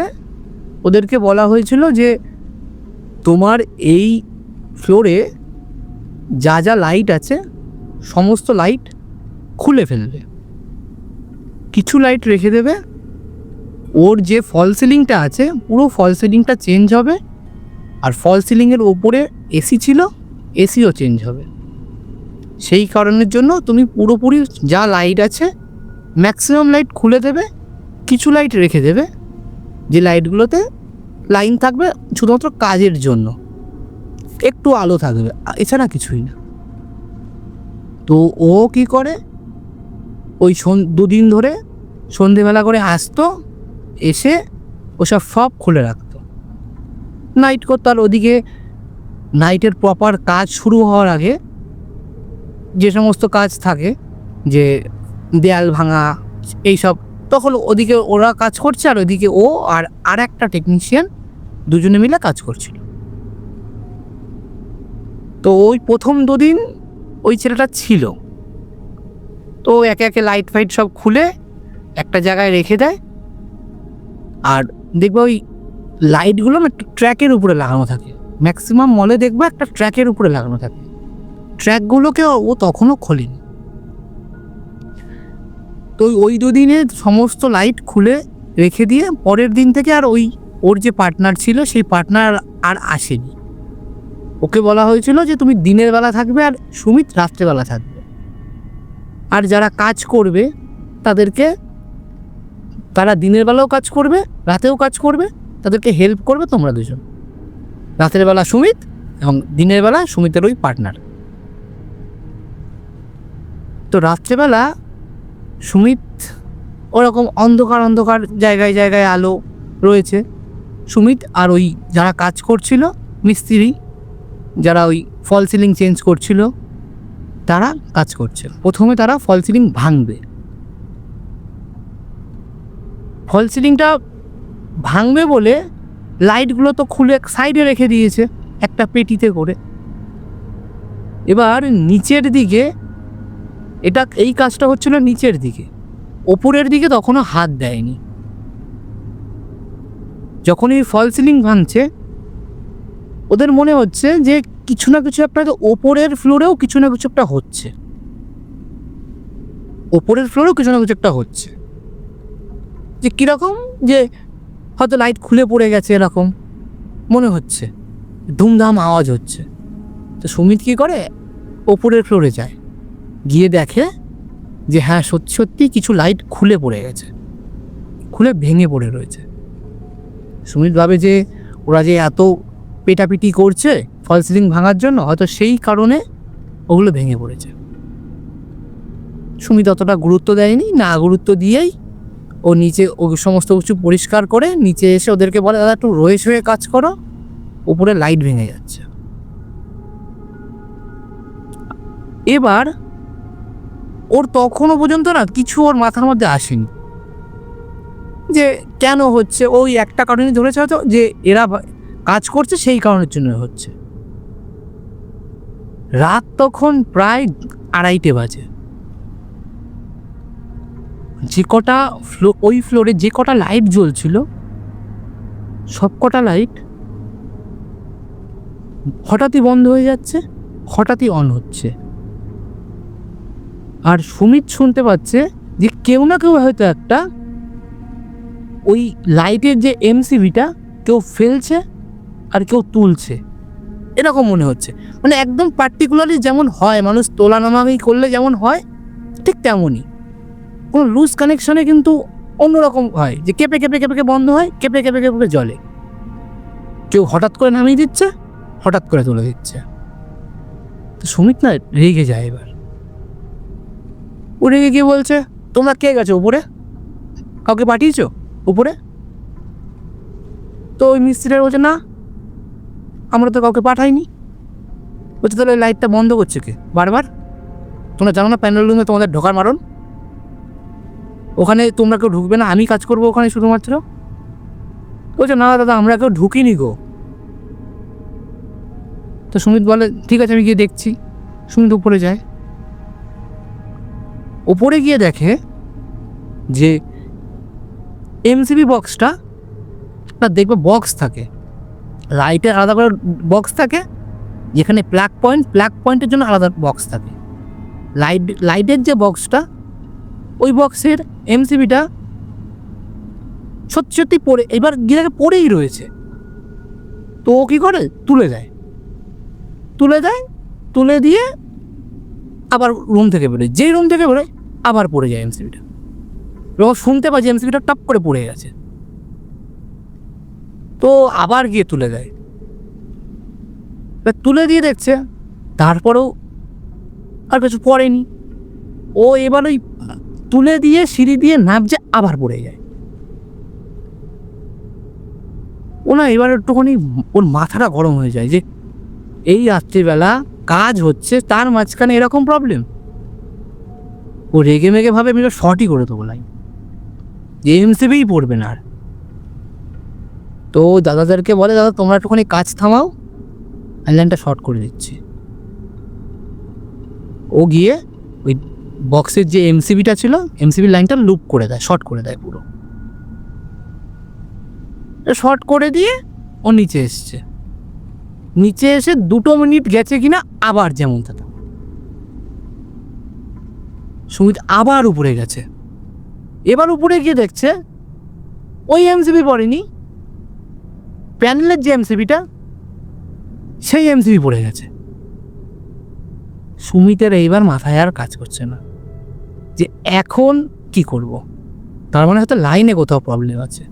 ওদেরকে বলা হয়েছিল যে তোমার এই ফ্লোরে যা যা লাইট আছে সমস্ত লাইট খুলে ফেলবে, কিছু লাইট রেখে দেবে, ওর যে ফল সিলিংটা আছে পুরো ফল সিলিংটা চেঞ্জ হবে, আর ফল সিলিংয়ের ওপরে এসি ছিল, এসিও চেঞ্জ হবে। সেই কারণের জন্য তুমি পুরোপুরি যা লাইট আছে ম্যাক্সিমাম লাইট খুলে দেবে, কিছু লাইট রেখে দেবে যে লাইটগুলোতে লাইন থাকবে শুধুমাত্র কাজের জন্য, একটু আলো থাকবে, এছাড়া কিছুই না। তো ও কি করে, ওই দুদিন ধরে সন্ধেবেলা করে আসতো, এসে ওসব সব খুলে রাখতো, নাইট করতো। আর ওদিকে নাইটের প্রপার কাজ শুরু হওয়ার আগে যে সমস্ত কাজ থাকে, যে দেয়াল ভাঙা এইসব, তখন ওদিকে ওরা কাজ করছে আর ওদিকে ও আর একটা টেকনিশিয়ান দুজনে মিলে কাজ করছিল। তো ওই প্রথম দুদিন ওই ছেলেটা ছিল, তো একে একে লাইট ফাইট সব খুলে একটা জায়গায় রেখে দেয়। আর দেখবে ওই লাইটগুলো না একটা ট্র্যাকের উপরে লাগানো থাকে, ম্যাক্সিমাম মলে দেখবে একটা ট্র্যাকের উপরে লাগানো থাকে, ট্র্যাকগুলোকে ও তখনও খোলেনি। তো ওই দুদিনে সমস্ত লাইট খুলে রেখে দিয়ে পরের দিন থেকে আর ওর যে পার্টনার ছিল সেই পার্টনার আর আসেনি। ওকে বলা হয়েছিল যে তুমি দিনের বেলা থাকবে আর সুমিত রাত্রেবেলা থাকবে, আর যারা কাজ করবে তারা দিনের বেলাও কাজ করবে, রাতেও কাজ করবে, তাদেরকে হেল্প করবে তোমরা দুজন, রাতের বেলা সুমিত এবং দিনের বেলা সুমিতের ওই পার্টনার। তো রাত্রেবেলা সুমিত ওরকম অন্ধকার অন্ধকার জায়গায় জায়গায় আলো রয়েছে, সুমিত আর ওই যারা কাজ করছিল মিস্ত্রি, যারা ওই ফল সিলিং চেঞ্জ করছিল, তারা কাজ করছে। প্রথমে তারা ফল সিলিং ভাঙবে, ফল সিলিংটা ভাঙবে বলে লাইটগুলো তো খুলে সাইডে রেখে দিয়েছে একটা পেটিতে করে। এবার নিচের দিকে এই কাজটা হচ্ছিল নিচের দিকে, ওপরের দিকে তখনও হাত দেয়নি। যখনই ফল সিলিং ভাঙছে ওদের মনে হচ্ছে যে কিছু না কিছু একটা, ওপরের ফ্লোরেও কিছু না কিছু একটা হচ্ছে, ওপরের ফ্লোরেও কিছু না কিছু একটা হচ্ছে। যে কীরকম, যে হয়তো লাইট খুলে পড়ে গেছে এরকম মনে হচ্ছে, ধুমধাম আওয়াজ হচ্ছে। তো সুমিত কী করে, ওপরের ফ্লোরে যায়, গিয়ে দেখে যে হ্যাঁ সত্যি সত্যি কিছু লাইট খুলে পড়ে গেছে, খুলে ভেঙে পড়ে রয়েছে। সুমিত ভাবে যে ওরা যে এত পেটাপিটি করছে ফল সিলিং ভাঙার জন্য, হয়তো সেই কারণে ওগুলো ভেঙে পড়েছে। সুমিত অতটা গুরুত্ব দেয়নি, না গুরুত্ব দিয়েই ও নিচে ও সমস্ত কিছু পরিষ্কার করে নিচে এসে ওদেরকে বলে দাদা একটু রয়ে শুয়ে কাজ করো, উপরে লাইট ভেঙে যাচ্ছে। এবার ওর তখনও পর্যন্ত না কিছু ওর মাথার মধ্যে আসেনি যে কেন হচ্ছে, ওই একটা কারণে ধরেছে হয়তো যে এরা কাজ করছে সেই কারণের জন্য হচ্ছে। রাত তখন প্রায় 2:30 বাজে। যে কটা ওই ফ্লোরে যে কটা লাইট জ্বলছিল সব কটা লাইট হঠাৎই বন্ধ হয়ে যাচ্ছে, হঠাৎই অন হচ্ছে। আর সুমিত শুনতে পাচ্ছে যে কেউ না কেউ হয়তো একটা ওই লাইটের যে এমসিবিটা কেউ ফেলছে আর কেউ তুলছে, এরকম মনে হচ্ছে। মানে একদম পার্টিকুলারলি যেমন হয় মানুষ তোলা নামামি করলে যেমন হয় ঠিক তেমনই, কোনো লুজ কানেকশনে কিন্তু অন্যরকম হয়, যে কেঁপে কেঁপে কেঁপে বন্ধ হয়, কেঁপে কেঁপে কেঁপে জ্বলে। কেউ হঠাৎ করে নামিয়ে দিচ্ছে, হঠাৎ করে তুলে দিচ্ছে। তো সুমিত না রেগে যায়। এবার ও রেগে গিয়ে বলছে তোমরা কে গেছো উপরে, কাউকে পাঠিয়েছো উপরে? তো ওই মিস্ত্রিরা বলছে না আমরা তো কাউকে পাঠাইনি। বলছে তাহলে লাইটটা বন্ধ করছে কে বারবার? তোমরা জানো না প্যানেল রুমে তোমাদের ঢোকার মারণ, ওখানে তোমরা কেউ ঢুকবে না, আমি কাজ করবো ওখানে শুধুমাত্র। বলছে না দাদা আমরা কেউ ঢুকিনি গো। তো সুমিত বলে ঠিক আছে আমি গিয়ে দেখছি। সুমিত উপরে যায়, উপরে গিয়ে দেখে যে এমসিবি বক্সটা, দেখবে বক্স থাকে, লাইটের আলাদা করে বক্স থাকে, যেখানে প্লাগ পয়েন্টের জন্য আলাদা বক্স থাকে। লাইটের যে বক্সটা, ওই বক্সের এমসিবিটা সত্যি সত্যি পড়ে, এবার গিয়ে পড়েই রয়েছে। তো ও কী করে, তুলে দেয়, তুলে দিয়ে আবার রুম থেকে বেরোয়, যেই রুম থেকে বেরোয় আবার পড়ে যায় এমসিবিটা। এবং শুনতে পাই যে এমসিবিটা টপ করে পড়ে গেছে। তো আবার গিয়ে তুলে দেয়, তুলে দিয়ে দেখছে তারপরেও আর কিছু পড়েনি। ও এবার ওই তুলে দিয়ে সিঁড়ি দিয়ে নামছে, আবার পড়ে যায়। ও না এবার একটুখানি ওর মাথাটা গরম হয়ে যায় যে এই রাত্রিবেলা কাজ হচ্ছে, তার মাঝখানে এরকম প্রবলেম। ও রেগে মেগে ভাবে আমি শর্টই করে দেবো লাইন, যে এমসিবিই পড়বে না আর। তো দাদাদেরকে বলে দাদা তোমরা একটুখানি কাজ থামাও, আমি লাইনটা শর্ট করে দিচ্ছি। ও গিয়ে ওই বক্সের যে এমসিবিটা ছিল, এমসিবির লাইনটা লুপ করে দেয়, শর্ট করে দেয় পুরো। শর্ট করে দিয়ে ও নিচে এসছে, নিচে এসে 2 মিনিট গেছে কিনা আবার যেমন থাকে সুমিত আবার উপরে গেছে। এবার উপরে গিয়ে দেখছে ওই এমসিবি পড়েনি, প্যানেলের যে এমসিবিটা সেই এমসিবি পড়ে গেছে। সুমিতের এইবার মাথায় আর কাজ করছে না যে এখন কি করব। তার মানে হয়তো লাইনে কোথাও প্রবলেম আছে।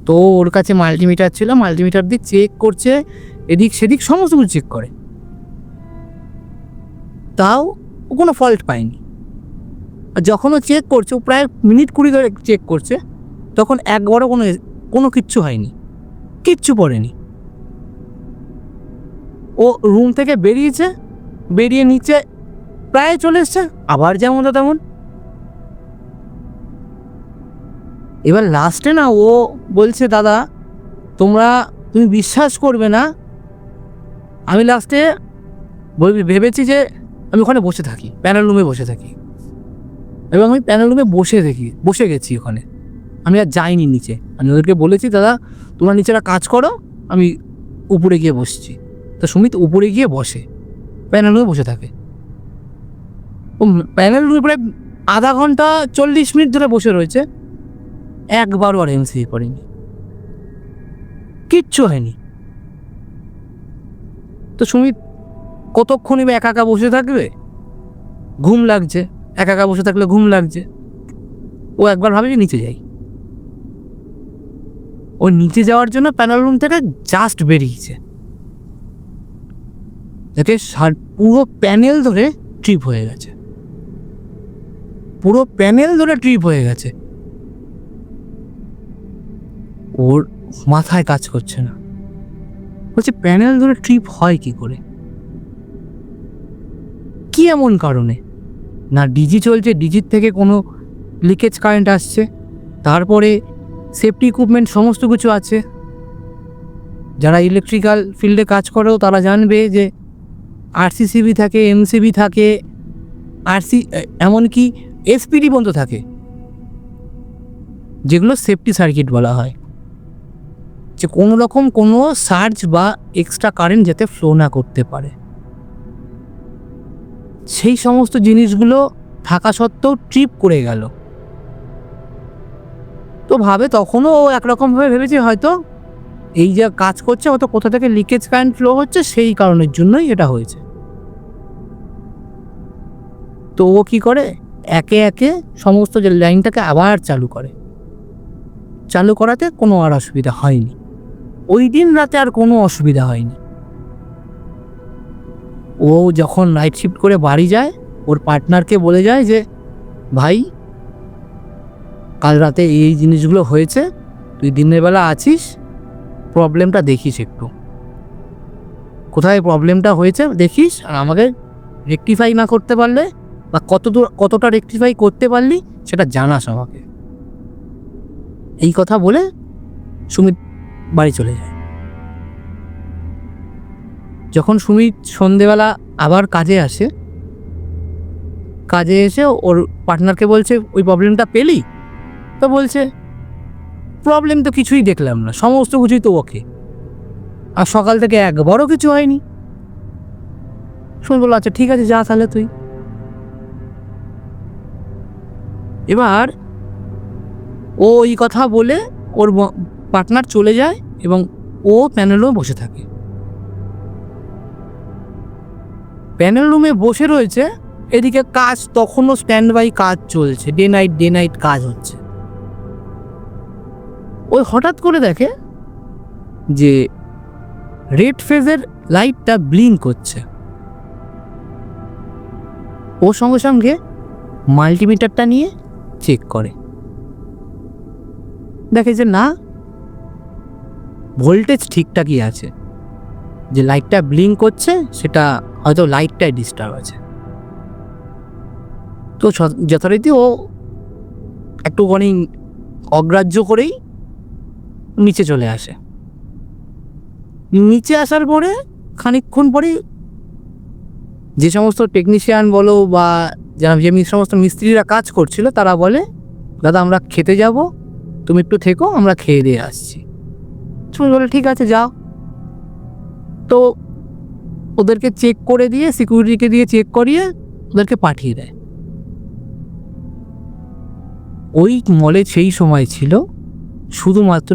তো ওর কাছে মাল্টিমিটার ছিল, মাল্টিমিটার দিয়ে চেক করছে, এদিক সেদিক সমস্ত কিছু চেক করে, তাও ও কোনো ফল্ট পায়নি। আর যখন ও চেক করছে, ও প্রায় মিনিট 20 ধরে চেক করছে, তখন একবারও কোনো কিচ্ছু হয়নি, কিচ্ছু পড়েনি। ও রুম থেকে বেরিয়েছে, বেরিয়ে নিচে প্রায় চলে এসছে, আবার যেমন তেমন। এবার লাস্টে না ও বলছে দাদা তুমি বিশ্বাস করবে না, আমি লাস্টে ভেবেছি যে আমি ওখানে বসে থাকি, প্যানেল রুমে বসে থাকি। এবং আমি প্যানেল রুমে বসে গেছি ওখানে, আমি আর যাইনি নিচে। আমি ওদেরকে বলেছি দাদা তোমরা নিচেরা কাজ করো, আমি উপরে গিয়ে বসছি। তো সুমিত উপরে গিয়ে বসে, প্যানেল রুমে বসে থাকে। ও প্যানেল রুমে প্রায় আধা ঘন্টা 40 মিনিট ধরে বসে রয়েছে, একবারও আর এমসিবি পড়েনি, কিচ্ছু হয়নি। তো সুমিত কতক্ষণ একা একা বসে থাকবে, ঘুম লাগছে, একা একা বসে থাকলে ঘুম লাগছে। ও একবার ভাবে যে নিচে যাই। ও নিচে যাওয়ার জন্য প্যানেল রুম থেকে জাস্ট বেরিয়েছে, যাতে পুরো প্যানেল ধরে ট্রিপ হয়ে গেছে, পুরো প্যানেল ধরে ট্রিপ হয়ে গেছে। ওর মাথায় কাজ করছে না, বলছে প্যানেল ধরে ট্রিপ হয় কি করে, কি এমন কারণে? না ডিজি চলছে, ডিজির থেকে কোনো লিকেজ কারেন্ট আসছে, তারপরে সেফটি ইকুইপমেন্ট সমস্ত কিছু আছে। যারা ইলেকট্রিক্যাল ফিল্ডে কাজ করেও তারা জানবে যে আরসিসিবি থাকে, এমসিবি থাকে, এমনকি এসপিডি পর্যন্ত থাকে, যেগুলো সেফটি সার্কিট বলা হয়, যে কোনো রকম কোনো সার্জ বা এক্সট্রা কারেন্ট যাতে ফ্লো না করতে পারে। সেই সমস্ত জিনিসগুলো থাকা সত্ত্বেও ট্রিপ করে গেল। তো তখনও ও একরকমভাবে ভেবেছে হয়তো এই যে কাজ করছে, হয়তো কোথা থেকে লিকেজ কারেন্ট ফ্লো হচ্ছে, সেই কারণের জন্যই এটা হয়েছে। তো ও কী করে, একে একে সমস্ত যে লাইনটাকে আবার চালু করে। চালু করাতে কোনো আর অসুবিধা হয়নি, ওই দিন রাতে আর কোনো অসুবিধা হয়নি। ও যখন নাইট শিফট করে বাড়ি যায়, ওর পার্টনারকে বলে যায় যে ভাই কাল রাতে এই জিনিসগুলো হয়েছে, তুই দিনের বেলা আছিস, প্রবলেমটা দেখিস, একটু কোথায় প্রবলেমটা হয়েছে দেখিস, আর আমাকে রেকটিফাই না করতে পারলে বা কতটা রেকটিফাই করতে পারলি সেটা জানাস আমাকে। এই কথা বলে সুমিত বাড়ি চলে যায়। যখন সুমিত সন্ধেবেলা আবার কাজে আসে, কাজে এসে ওর পার্টনারকে বলছে ওই প্রবলেমটা পেলি? তো বলছে প্রবলেম তো কিছুই দেখলাম না, সমস্ত কিছুই তো ওকে, আর সকাল থেকে একবারও কিছু হয়নি। সুমিত বলল আচ্ছা ঠিক আছে যা তাহলে তুই। এবার ও এই কথা বলে ওর পার্টনার চলে যায় এবং ও প্যানেল রুমে বসে থাকে। প্যানেল রুমে বসে রয়েছে, এদিকে কাজ তখনও স্ট্যান্ড বাই কাজ চলছে, ডে নাইট কাজ হচ্ছে। ওই হঠাৎ করে দেখে যে রেড ফেজের লাইটটা ব্লিঙ্ক করছে। ও সঙ্গে সঙ্গে মাল্টিমিটারটা নিয়ে চেক করে, দেখে যে না, ভোল্টেজ ঠিকঠাকই আছে, যে লাইটটা ব্লিঙ্ক করছে সেটা হয়তো লাইটটাই ডিস্টার্ব আছে। তো যথারীতি ও একটুখানি অগ্রাহ্য করেই নিচে চলে আসে। নিচে আসার পরে খানিকক্ষণ পরে যে সমস্ত টেকনিশিয়ান বলো বা যারা যে সমস্ত মিস্ত্রিরা কাজ করছিল তারা বলে দাদা আমরা খেতে যাব, তুমি একটু থেকো, আমরা খেয়ে দিয়ে আসছি। তুমি বলে ঠিক আছে যাও। তো ওদেরকে চেক করে দিয়ে, সিকিউরিটিকে দিয়ে চেক করিয়ে ওদেরকে পাঠিয়ে দেয়। ওই মলে সেই সময় ছিল শুধুমাত্র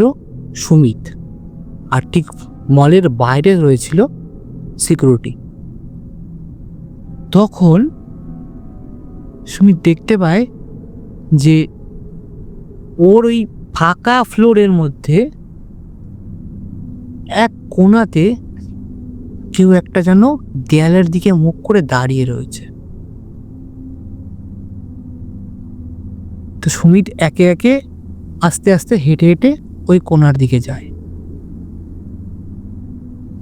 সুমিত, আর ঠিক মলের বাইরে রয়েছিল সিকিউরিটি। তখন সুমিত দেখতে পায় যে ওর ওই ফাঁকা ফ্লোরের মধ্যে এক কোণাতে কেউ একটা যেন দেয়ালের দিকে মুখ করে দাঁড়িয়ে রয়েছে। তো সুমিত একে একে আস্তে আস্তে হেঁটে হেঁটে ওই কোণার দিকে যায়।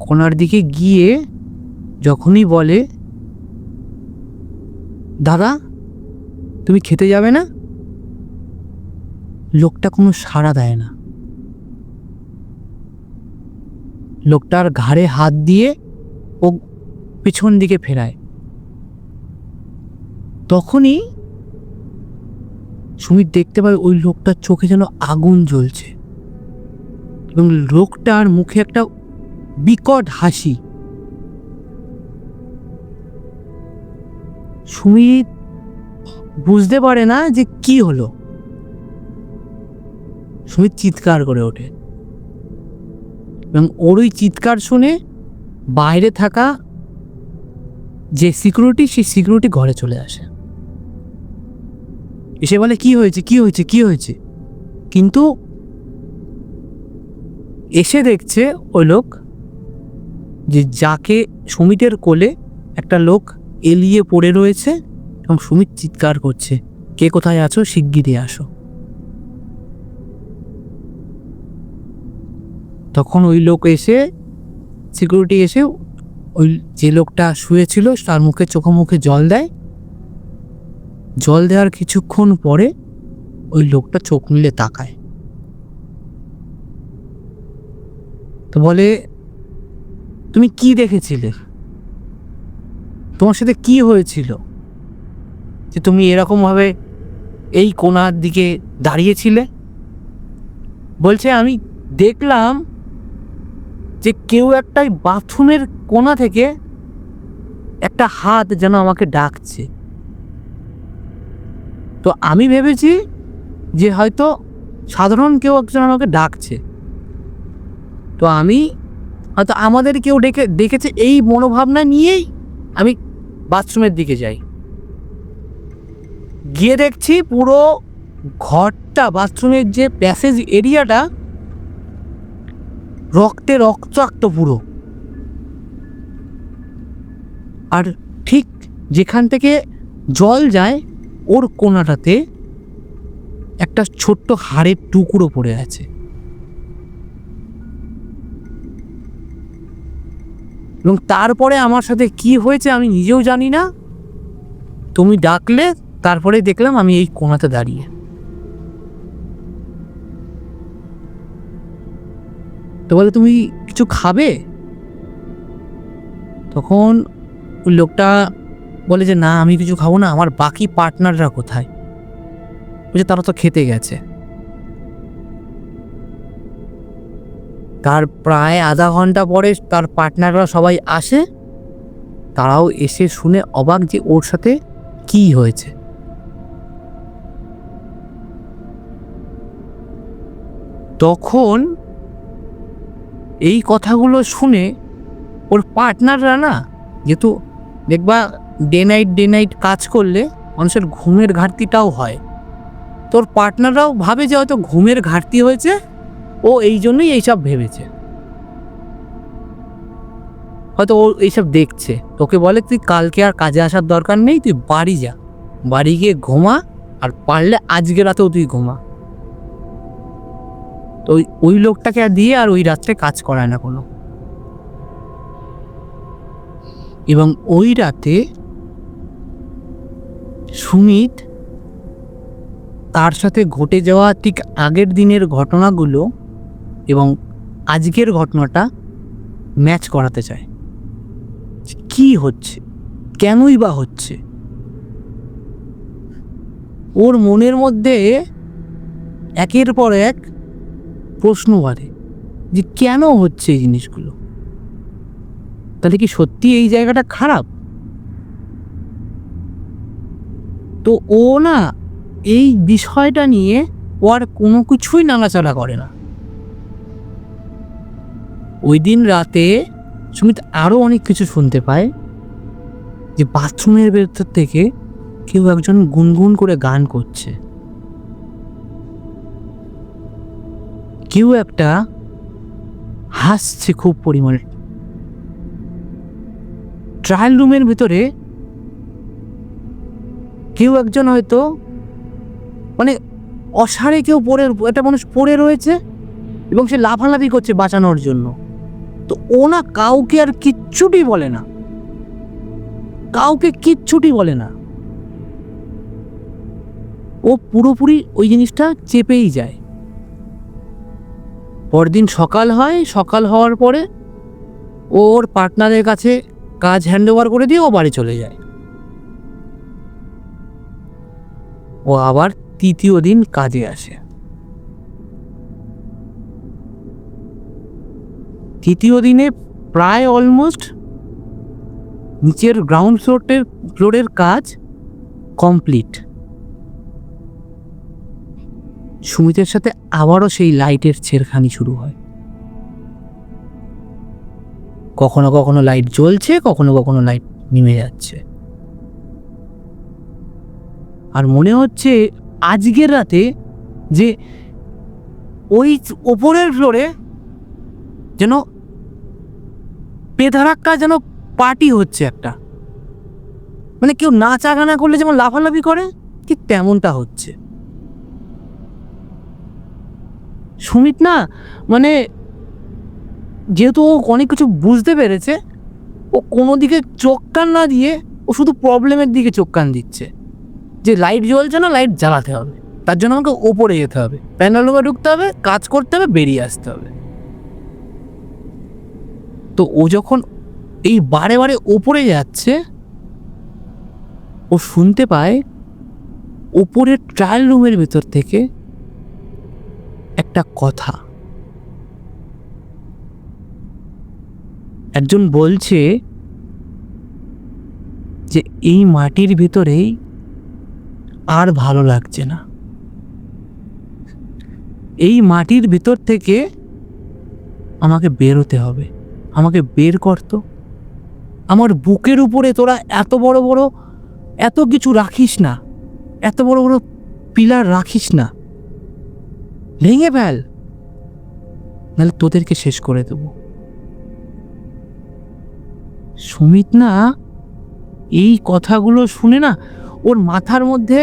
কোণার দিকে গিয়ে যখনই বলে দাদা তুমি খেতে যাবে না, লোকটা কোনো সাড়া দেয় না। লোকটার ঘাড়ে হাত দিয়ে ও পিছন দিকে ফেরায়। তখনই সুমিত দেখতে পায় ওই লোকটার চোখে যেন আগুন জ্বলছে এবং লোকটার মুখে একটা বিকট হাসি। সুমিত বুঝতে পারে না যে কি হলো। সুমিত চিৎকার করে ওঠে এবং ওর ওই চিৎকার শুনে বাইরে থাকা যে সিকিউরিটি, সেই সিকিউরিটি ঘরে চলে আসে, এসে বলে কি হয়েছে কি হয়েছে কি হয়েছে। কিন্তু এসে দেখছে ওই লোক যে যাকে সুমিতের কোলে একটা লোক এলিয়ে পড়ে রয়েছে এবং সুমিত চিৎকার করছে কে কোথায় আছো, শিগগিরই আসো। তখন ওই লোক এসে, সিকিউরিটি এসে ওই যে লোকটা শুয়েছিল তার মুখে চোখে মুখে জল দেয়। জল দেওয়ার কিছুক্ষণ পরে ওই লোকটা চোখ মিলে তাকায়, তো বলে তুমি কি দেখেছিলে, তোমার সাথে কি হয়েছিল যে তুমি এরকম ভাবে এই কোণার দিকে দাঁড়িয়েছিলে? বলছে আমি দেখলাম যে কেউ একটা বাথরুমের কোণা থেকে একটা হাত যেন আমাকে ডাকছে। তো আমি ভেবেছি যে হয়তো সাধারণ কেউ একজন আমাকে ডাকছে, তো আমি হয়তো আমাদের কেউ ডেকেছে, এই মনোভাবনা নিয়েই আমি বাথরুমের দিকে যাই। গিয়ে দেখছি পুরো ঘরটা, বাথরুমের যে প্যাসেজ এরিয়াটা রক্তে রক্তাক্ত পুরো, আর ঠিক যেখান থেকে জল যায় ওর কোণাটাতে একটা ছোট্ট হাড়ের টুকরো পড়ে আছে। এবং তারপরে আমার সাথে কি হয়েছে আমি নিজেও জানি না, তুমি ডাকলে তারপরে দেখলাম আমি এই কোণাতে দাঁড়িয়ে। তো বলে তুমি কিছু খাবে? তখন ওই লোকটা বলে যে না আমি কিছু খাবো না, আমার বাকি পার্টনাররা কোথায়? বলছে তারা তো খেতে গেছে। তার প্রায় আধা ঘন্টা পরে তার পার্টনাররা সবাই আসে, তারাও এসে শুনে অবাক যে ওর সাথে কি হয়েছে। তখন এই কথাগুলো শুনে ওর পার্টনাররা না, যেহেতু দেখবা ডে নাইট কাজ করলে মানুষের ঘুমের ঘাটতিটাও হয়, তোর পার্টনাররাও ভাবে যে হয়তো ঘুমের ঘাটতি হয়েছে, ও এই জন্যই এইসব ভেবেছে, হয়তো ও এইসব দেখছে। তোকে বলে তুই কালকে আর কাজে আসার দরকার নেই, তুই বাড়ি যা, বাড়ি গিয়ে ঘুমা, আর পারলে আজকে রাতেও তুই ঘুমা। তো ওই লোকটাকে দিয়ে আর ওই রাত্রে কাজ করায় না কোনো। এবং ওই রাতে সুমিত তার সাথে ঘটে যাওয়া ঠিক আগের দিনের ঘটনাগুলো এবং আজকের ঘটনাটা ম্যাচ করাতে চায়। কি হচ্ছে, কেনই বা হচ্ছে? ওর মনের মধ্যে একের পর এক প্রশ্ন বাড়ে যে কেন হচ্ছে এই জিনিসগুলো। তাহলে কি সত্যি এই জায়গাটা খারাপ? তো ও না এই বিষয়টা নিয়ে ও আর কোনো কিছুই নাড়াচাড়া করে না। ওই দিন রাতে সুমিত আরও অনেক কিছু শুনতে পায়, যে বাথরুমের ভেতর থেকে কেউ একজন গুনগুন করে গান করছে, কেউ একটা হাসছে খুব পরিমাণে। ট্রায়াল রুমের ভিতরে কেউ একজন হয়তো মানে অসাড়ে কেউ পড়ে, একটা মানুষ পড়ে রয়েছে এবং সে লাফালাফি করছে বাঁচানোর জন্য। তো ও না কাউকে আর কিচ্ছুটি বলে না, কাউকে কিচ্ছুটি বলে না, ও পুরোপুরি ওই জিনিসটা চেপেই যায়। পরদিন সকাল হয়, সকাল হওয়ার পরে ওর পার্টনারের কাছে কাজ হ্যান্ড ওভার করে দিয়ে ও বাড়ি চলে যায়। ও আবার তৃতীয় দিন কাজে আসে। তৃতীয় দিনে প্রায় অলমোস্ট নিচের গ্রাউন্ড ফ্লোরের কাজ কমপ্লিট। সুমিতের সাথে আবারও সেই লাইটের ছেড়খানি শুরু হয়। কখনো কখনো লাইট জ্বলছে, কখনো কখনো লাইট নিমে যাচ্ছে। আর মনে হচ্ছে আজকের রাতে যে ওই ওপরের ফ্লোরে যেন পেধারাক্কা যেন পার্টি হচ্ছে একটা, মানে কেউ নাচা গানা করলে যেমন লাফালাফি করে ঠিক তেমনটা হচ্ছে। সুমিত না মানে যেহেতু ও অনেক কিছু বুঝতে পেরেছে, ও কোনো দিকে চোখ কান না দিয়ে ও শুধু প্রবলেমের দিকে চোখ কান দিচ্ছে, যে লাইট জ্বলছে না, লাইট জ্বালাতে হবে, তার জন্য আমাকে ওপরে যেতে হবে, প্যান্ডেল রুমে ঢুকতে হবে, কাজ করতে হবে, বেরিয়ে আসতে হবে। তো ও যখন এই বারে বারে ওপরে যাচ্ছে, ও শুনতে পায় ওপরের ট্রায়াল রুমের ভেতর থেকে একটা কথা। একজন বলছে যে এই মাটির ভিতরেই আর ভালো লাগছে না, এই মাটির ভিতর থেকে আমাকে বেরোতে হবে, আমাকে বের করতো। আমার বুকের উপরে তোরা এত বড় বড় এত কিছু রাখিস না, এত বড় বড় পিলার রাখিস না, ভেঙে ফেল, নাহলে তোদেরকে শেষ করে দেব। সুমিত না এই কথাগুলো শুনে না ওর মাথার মধ্যে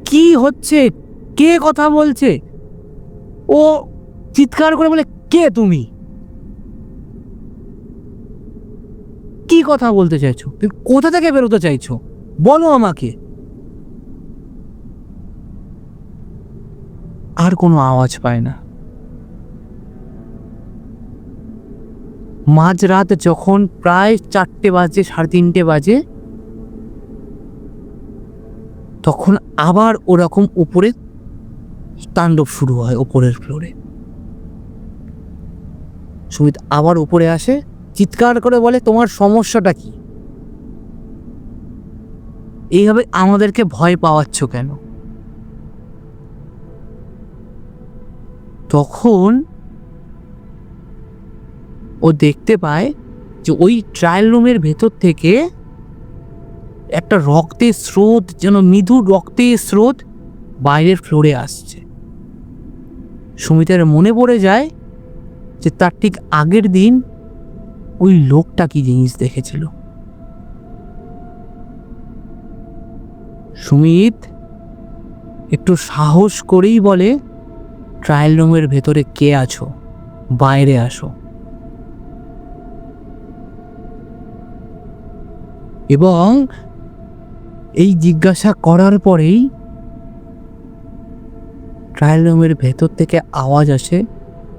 কি হচ্ছে, কে কথা বলছে, ও চিৎকার করে বলে কে তুমি, কি কথা বলতে চাইছো, তুমি কোথা থেকে বেরোতে চাইছো, বলো আমাকে। আর কোনো আওয়াজ পায় না। মাঝরাত যখন প্রায় 4টে বাজে, 3:30 বাজে, তখন আবার ওরকম উপরে তাণ্ডব শুরু হয় ওপরের ফ্লোরে। সুমিত আবার উপরে আসে, চিৎকার করে বলে, তোমার সমস্যাটা কি? এইভাবে আমাদেরকে ভয় পাওয়াচ্ছ কেন? তখন ও দেখতে পায় যে ওই ট্রায়াল রুমের ভেতর থেকে একটা রক্তের স্রোত, যেন মৃদু রক্তের স্রোত বাইরের ফ্লোরে আসছে। সুমিতের মনে পড়ে যায় যে তার ঠিক আগের দিন ওই লোকটা কি জিনিস দেখেছিল। সুমিত একটু সাহস করেই বলে, ট্রায়াল রুমের ভেতরে কে আছো? বাইরে আসো। এবং এই জিজ্ঞাসা করার পরেই ট্রায়াল রুমের ভেতর থেকে আওয়াজ আসে,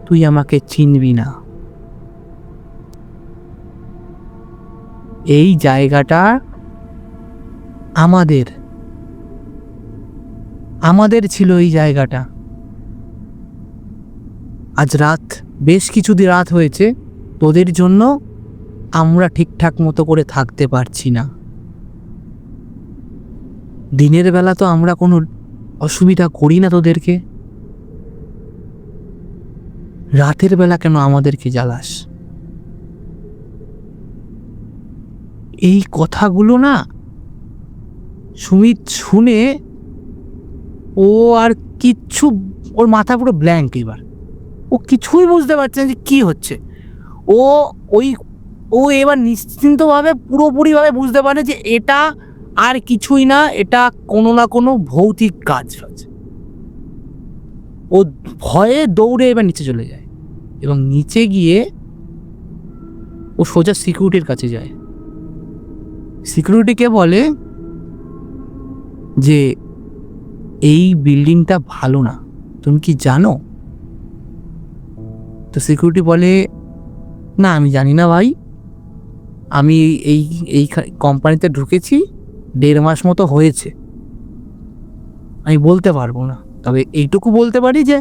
তুই আমাকে চিনবি না। এই জায়গাটা আমাদের ছিল। এই জায়গাটা আজ রাত, বেশ কিছুদিন রাত হয়েছে, তোদের জন্য আমরা ঠিকঠাক মতো করে থাকতে পারছি না। দিনের বেলা তো আমরা কোনো অসুবিধা করি না তোদেরকে, রাতের বেলা কেন আমাদেরকে জ্বালাস? এই কথাগুলো না সুমিত শুনে ও আর কিচ্ছু, ওর মাথা পুরো ব্ল্যাঙ্ক। এবার ও কিছুই বুঝতে পারছে না যে কি হচ্ছে। ও এবার নিশ্চিন্তভাবে পুরোপুরিভাবে বুঝতে পারে যে এটা আর কিছুই না, এটা কোনো না কোনো ভৌতিক কাজ আছে। ও ভয়ে দৌড়ে এবার নিচে চলে যায় এবং নিচে গিয়ে ও সোজা সিকিউরিটির কাছে যায়। সিকিউরিটিকে বলে যে এই বিল্ডিংটা ভালো না, তুমি কি জানো? তো সিকিউরিটি বলে, না আমি জানি না ভাই, আমি এই এই কোম্পানিতে ঢুকেছি 1.5 মাস মতো হয়েছে, আমি বলতে পারবো না। তবে এইটুকু বলতে পারি যে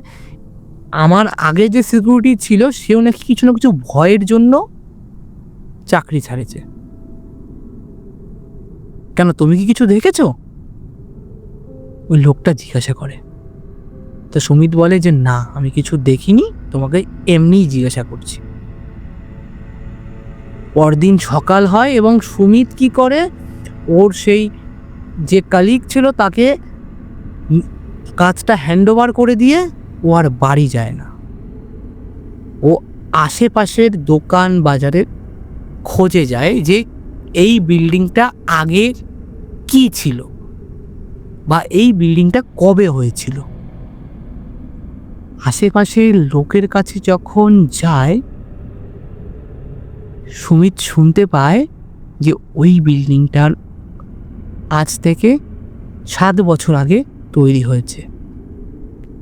আমার আগে যে সিকিউরিটি ছিল সেও নাকি কিছু না কিছু ভয়ের জন্য চাকরি ছাড়েছে। কেন, তুমি কি কিছু দেখেছো? ওই লোকটা জিজ্ঞাসা করে। তো সুমিত বলে যে না, আমি কিছু দেখিনি, তোমাকে এমনিই জিজ্ঞাসা করছি। পরদিন সকাল হয় এবং সুমিত কি করে, ওর সেই যে কালিগ ছিল তাকে কাজটা হ্যান্ড ওভার করে দিয়ে ও আর বাড়ি যায় না। ও আশেপাশের দোকান বাজারে খোঁজে যায় যে এই বিল্ডিংটা আগে কি ছিল বা এই বিল্ডিংটা কবে হয়েছিল। আশেপাশের লোকের কাছে যখন যায়, সুমিত শুনতে পায় যে ওই বিল্ডিংটার আজ থেকে 7 বছর আগে তৈরি হয়েছে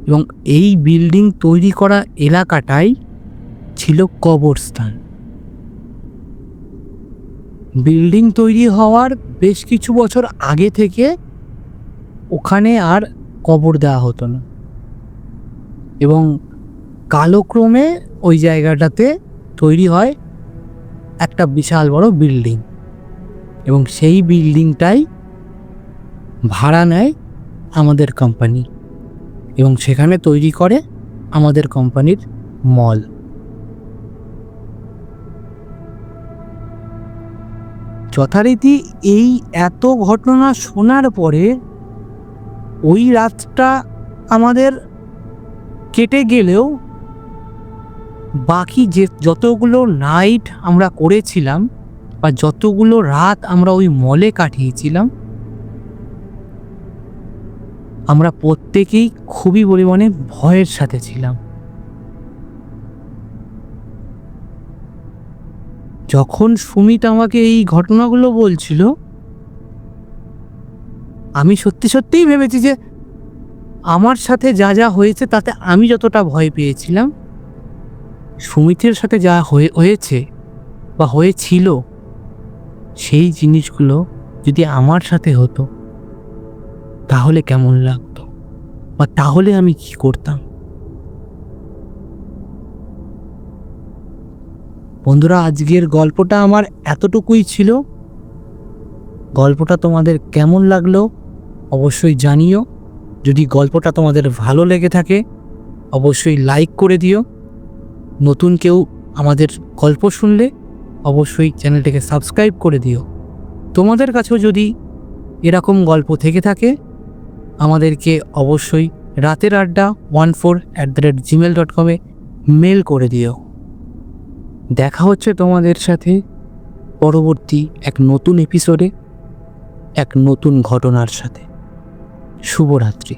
এবং এই বিল্ডিং তৈরি করা এলাকাটাই ছিল কবরস্থান। বিল্ডিং তৈরি হওয়ার বেশ কিছু বছর আগে থেকে ওখানে আর কবর দেওয়া হতো না এবং কালক্রমে ওই জায়গাটাতে তৈরি হয় একটা বিশাল বড় বিল্ডিং এবং সেই বিল্ডিংটাই ভাড়া নেয় আমাদের কোম্পানি এবং সেখানে তৈরি করে আমাদের কোম্পানির মল। যথারীতি এই এত ঘটনা শোনার পরে ওই রাতটা আমাদের কেটে গেলেও বাকি যে যতগুলো নাইট আমরা করেছিলাম বা যতগুলো রাত আমরা ওই মলে কাটিয়েছিলাম, আমরা প্রত্যেকেই খুবই পরিমাণে ভয়ের সাথে ছিলাম। যখন সুমিত আমাকে এই ঘটনাগুলো বলছিল, আমি সত্যি সত্যিই ভেবেছি যে আমার সাথে যা যা হয়েছে তাতে আমি যতটা ভয় পেয়েছিলাম, সুমিতের সাথে যা হয়েছে বা হয়েছিল, সেই জিনিসগুলো যদি আমার সাথে হতো তাহলে কেমন লাগতো, বা তাহলে আমি কি করতাম। বন্ধুরা, আজকের গল্পটা আমার এতটুকুই ছিল। গল্পটা তোমাদের কেমন লাগলো অবশ্যই জানিও। যদি গল্পটা তোমাদের ভালো লেগে থাকে অবশ্যই লাইক করে দিও। নতুন কেউ আমাদের গল্প শুনলে অবশ্যই চ্যানেলটাকে সাবস্ক্রাইব করে দিও। তোমাদের কাছেও যদি এরকম গল্প থেকে থাকে আমাদেরকে অবশ্যই rateradda14@gmail.com-এ মেল করে দিও। দেখা হচ্ছে তোমাদের সাথে পরবর্তী এক নতুন এপিসোডে, এক নতুন ঘটনার সাথে। শুভরাত্রি।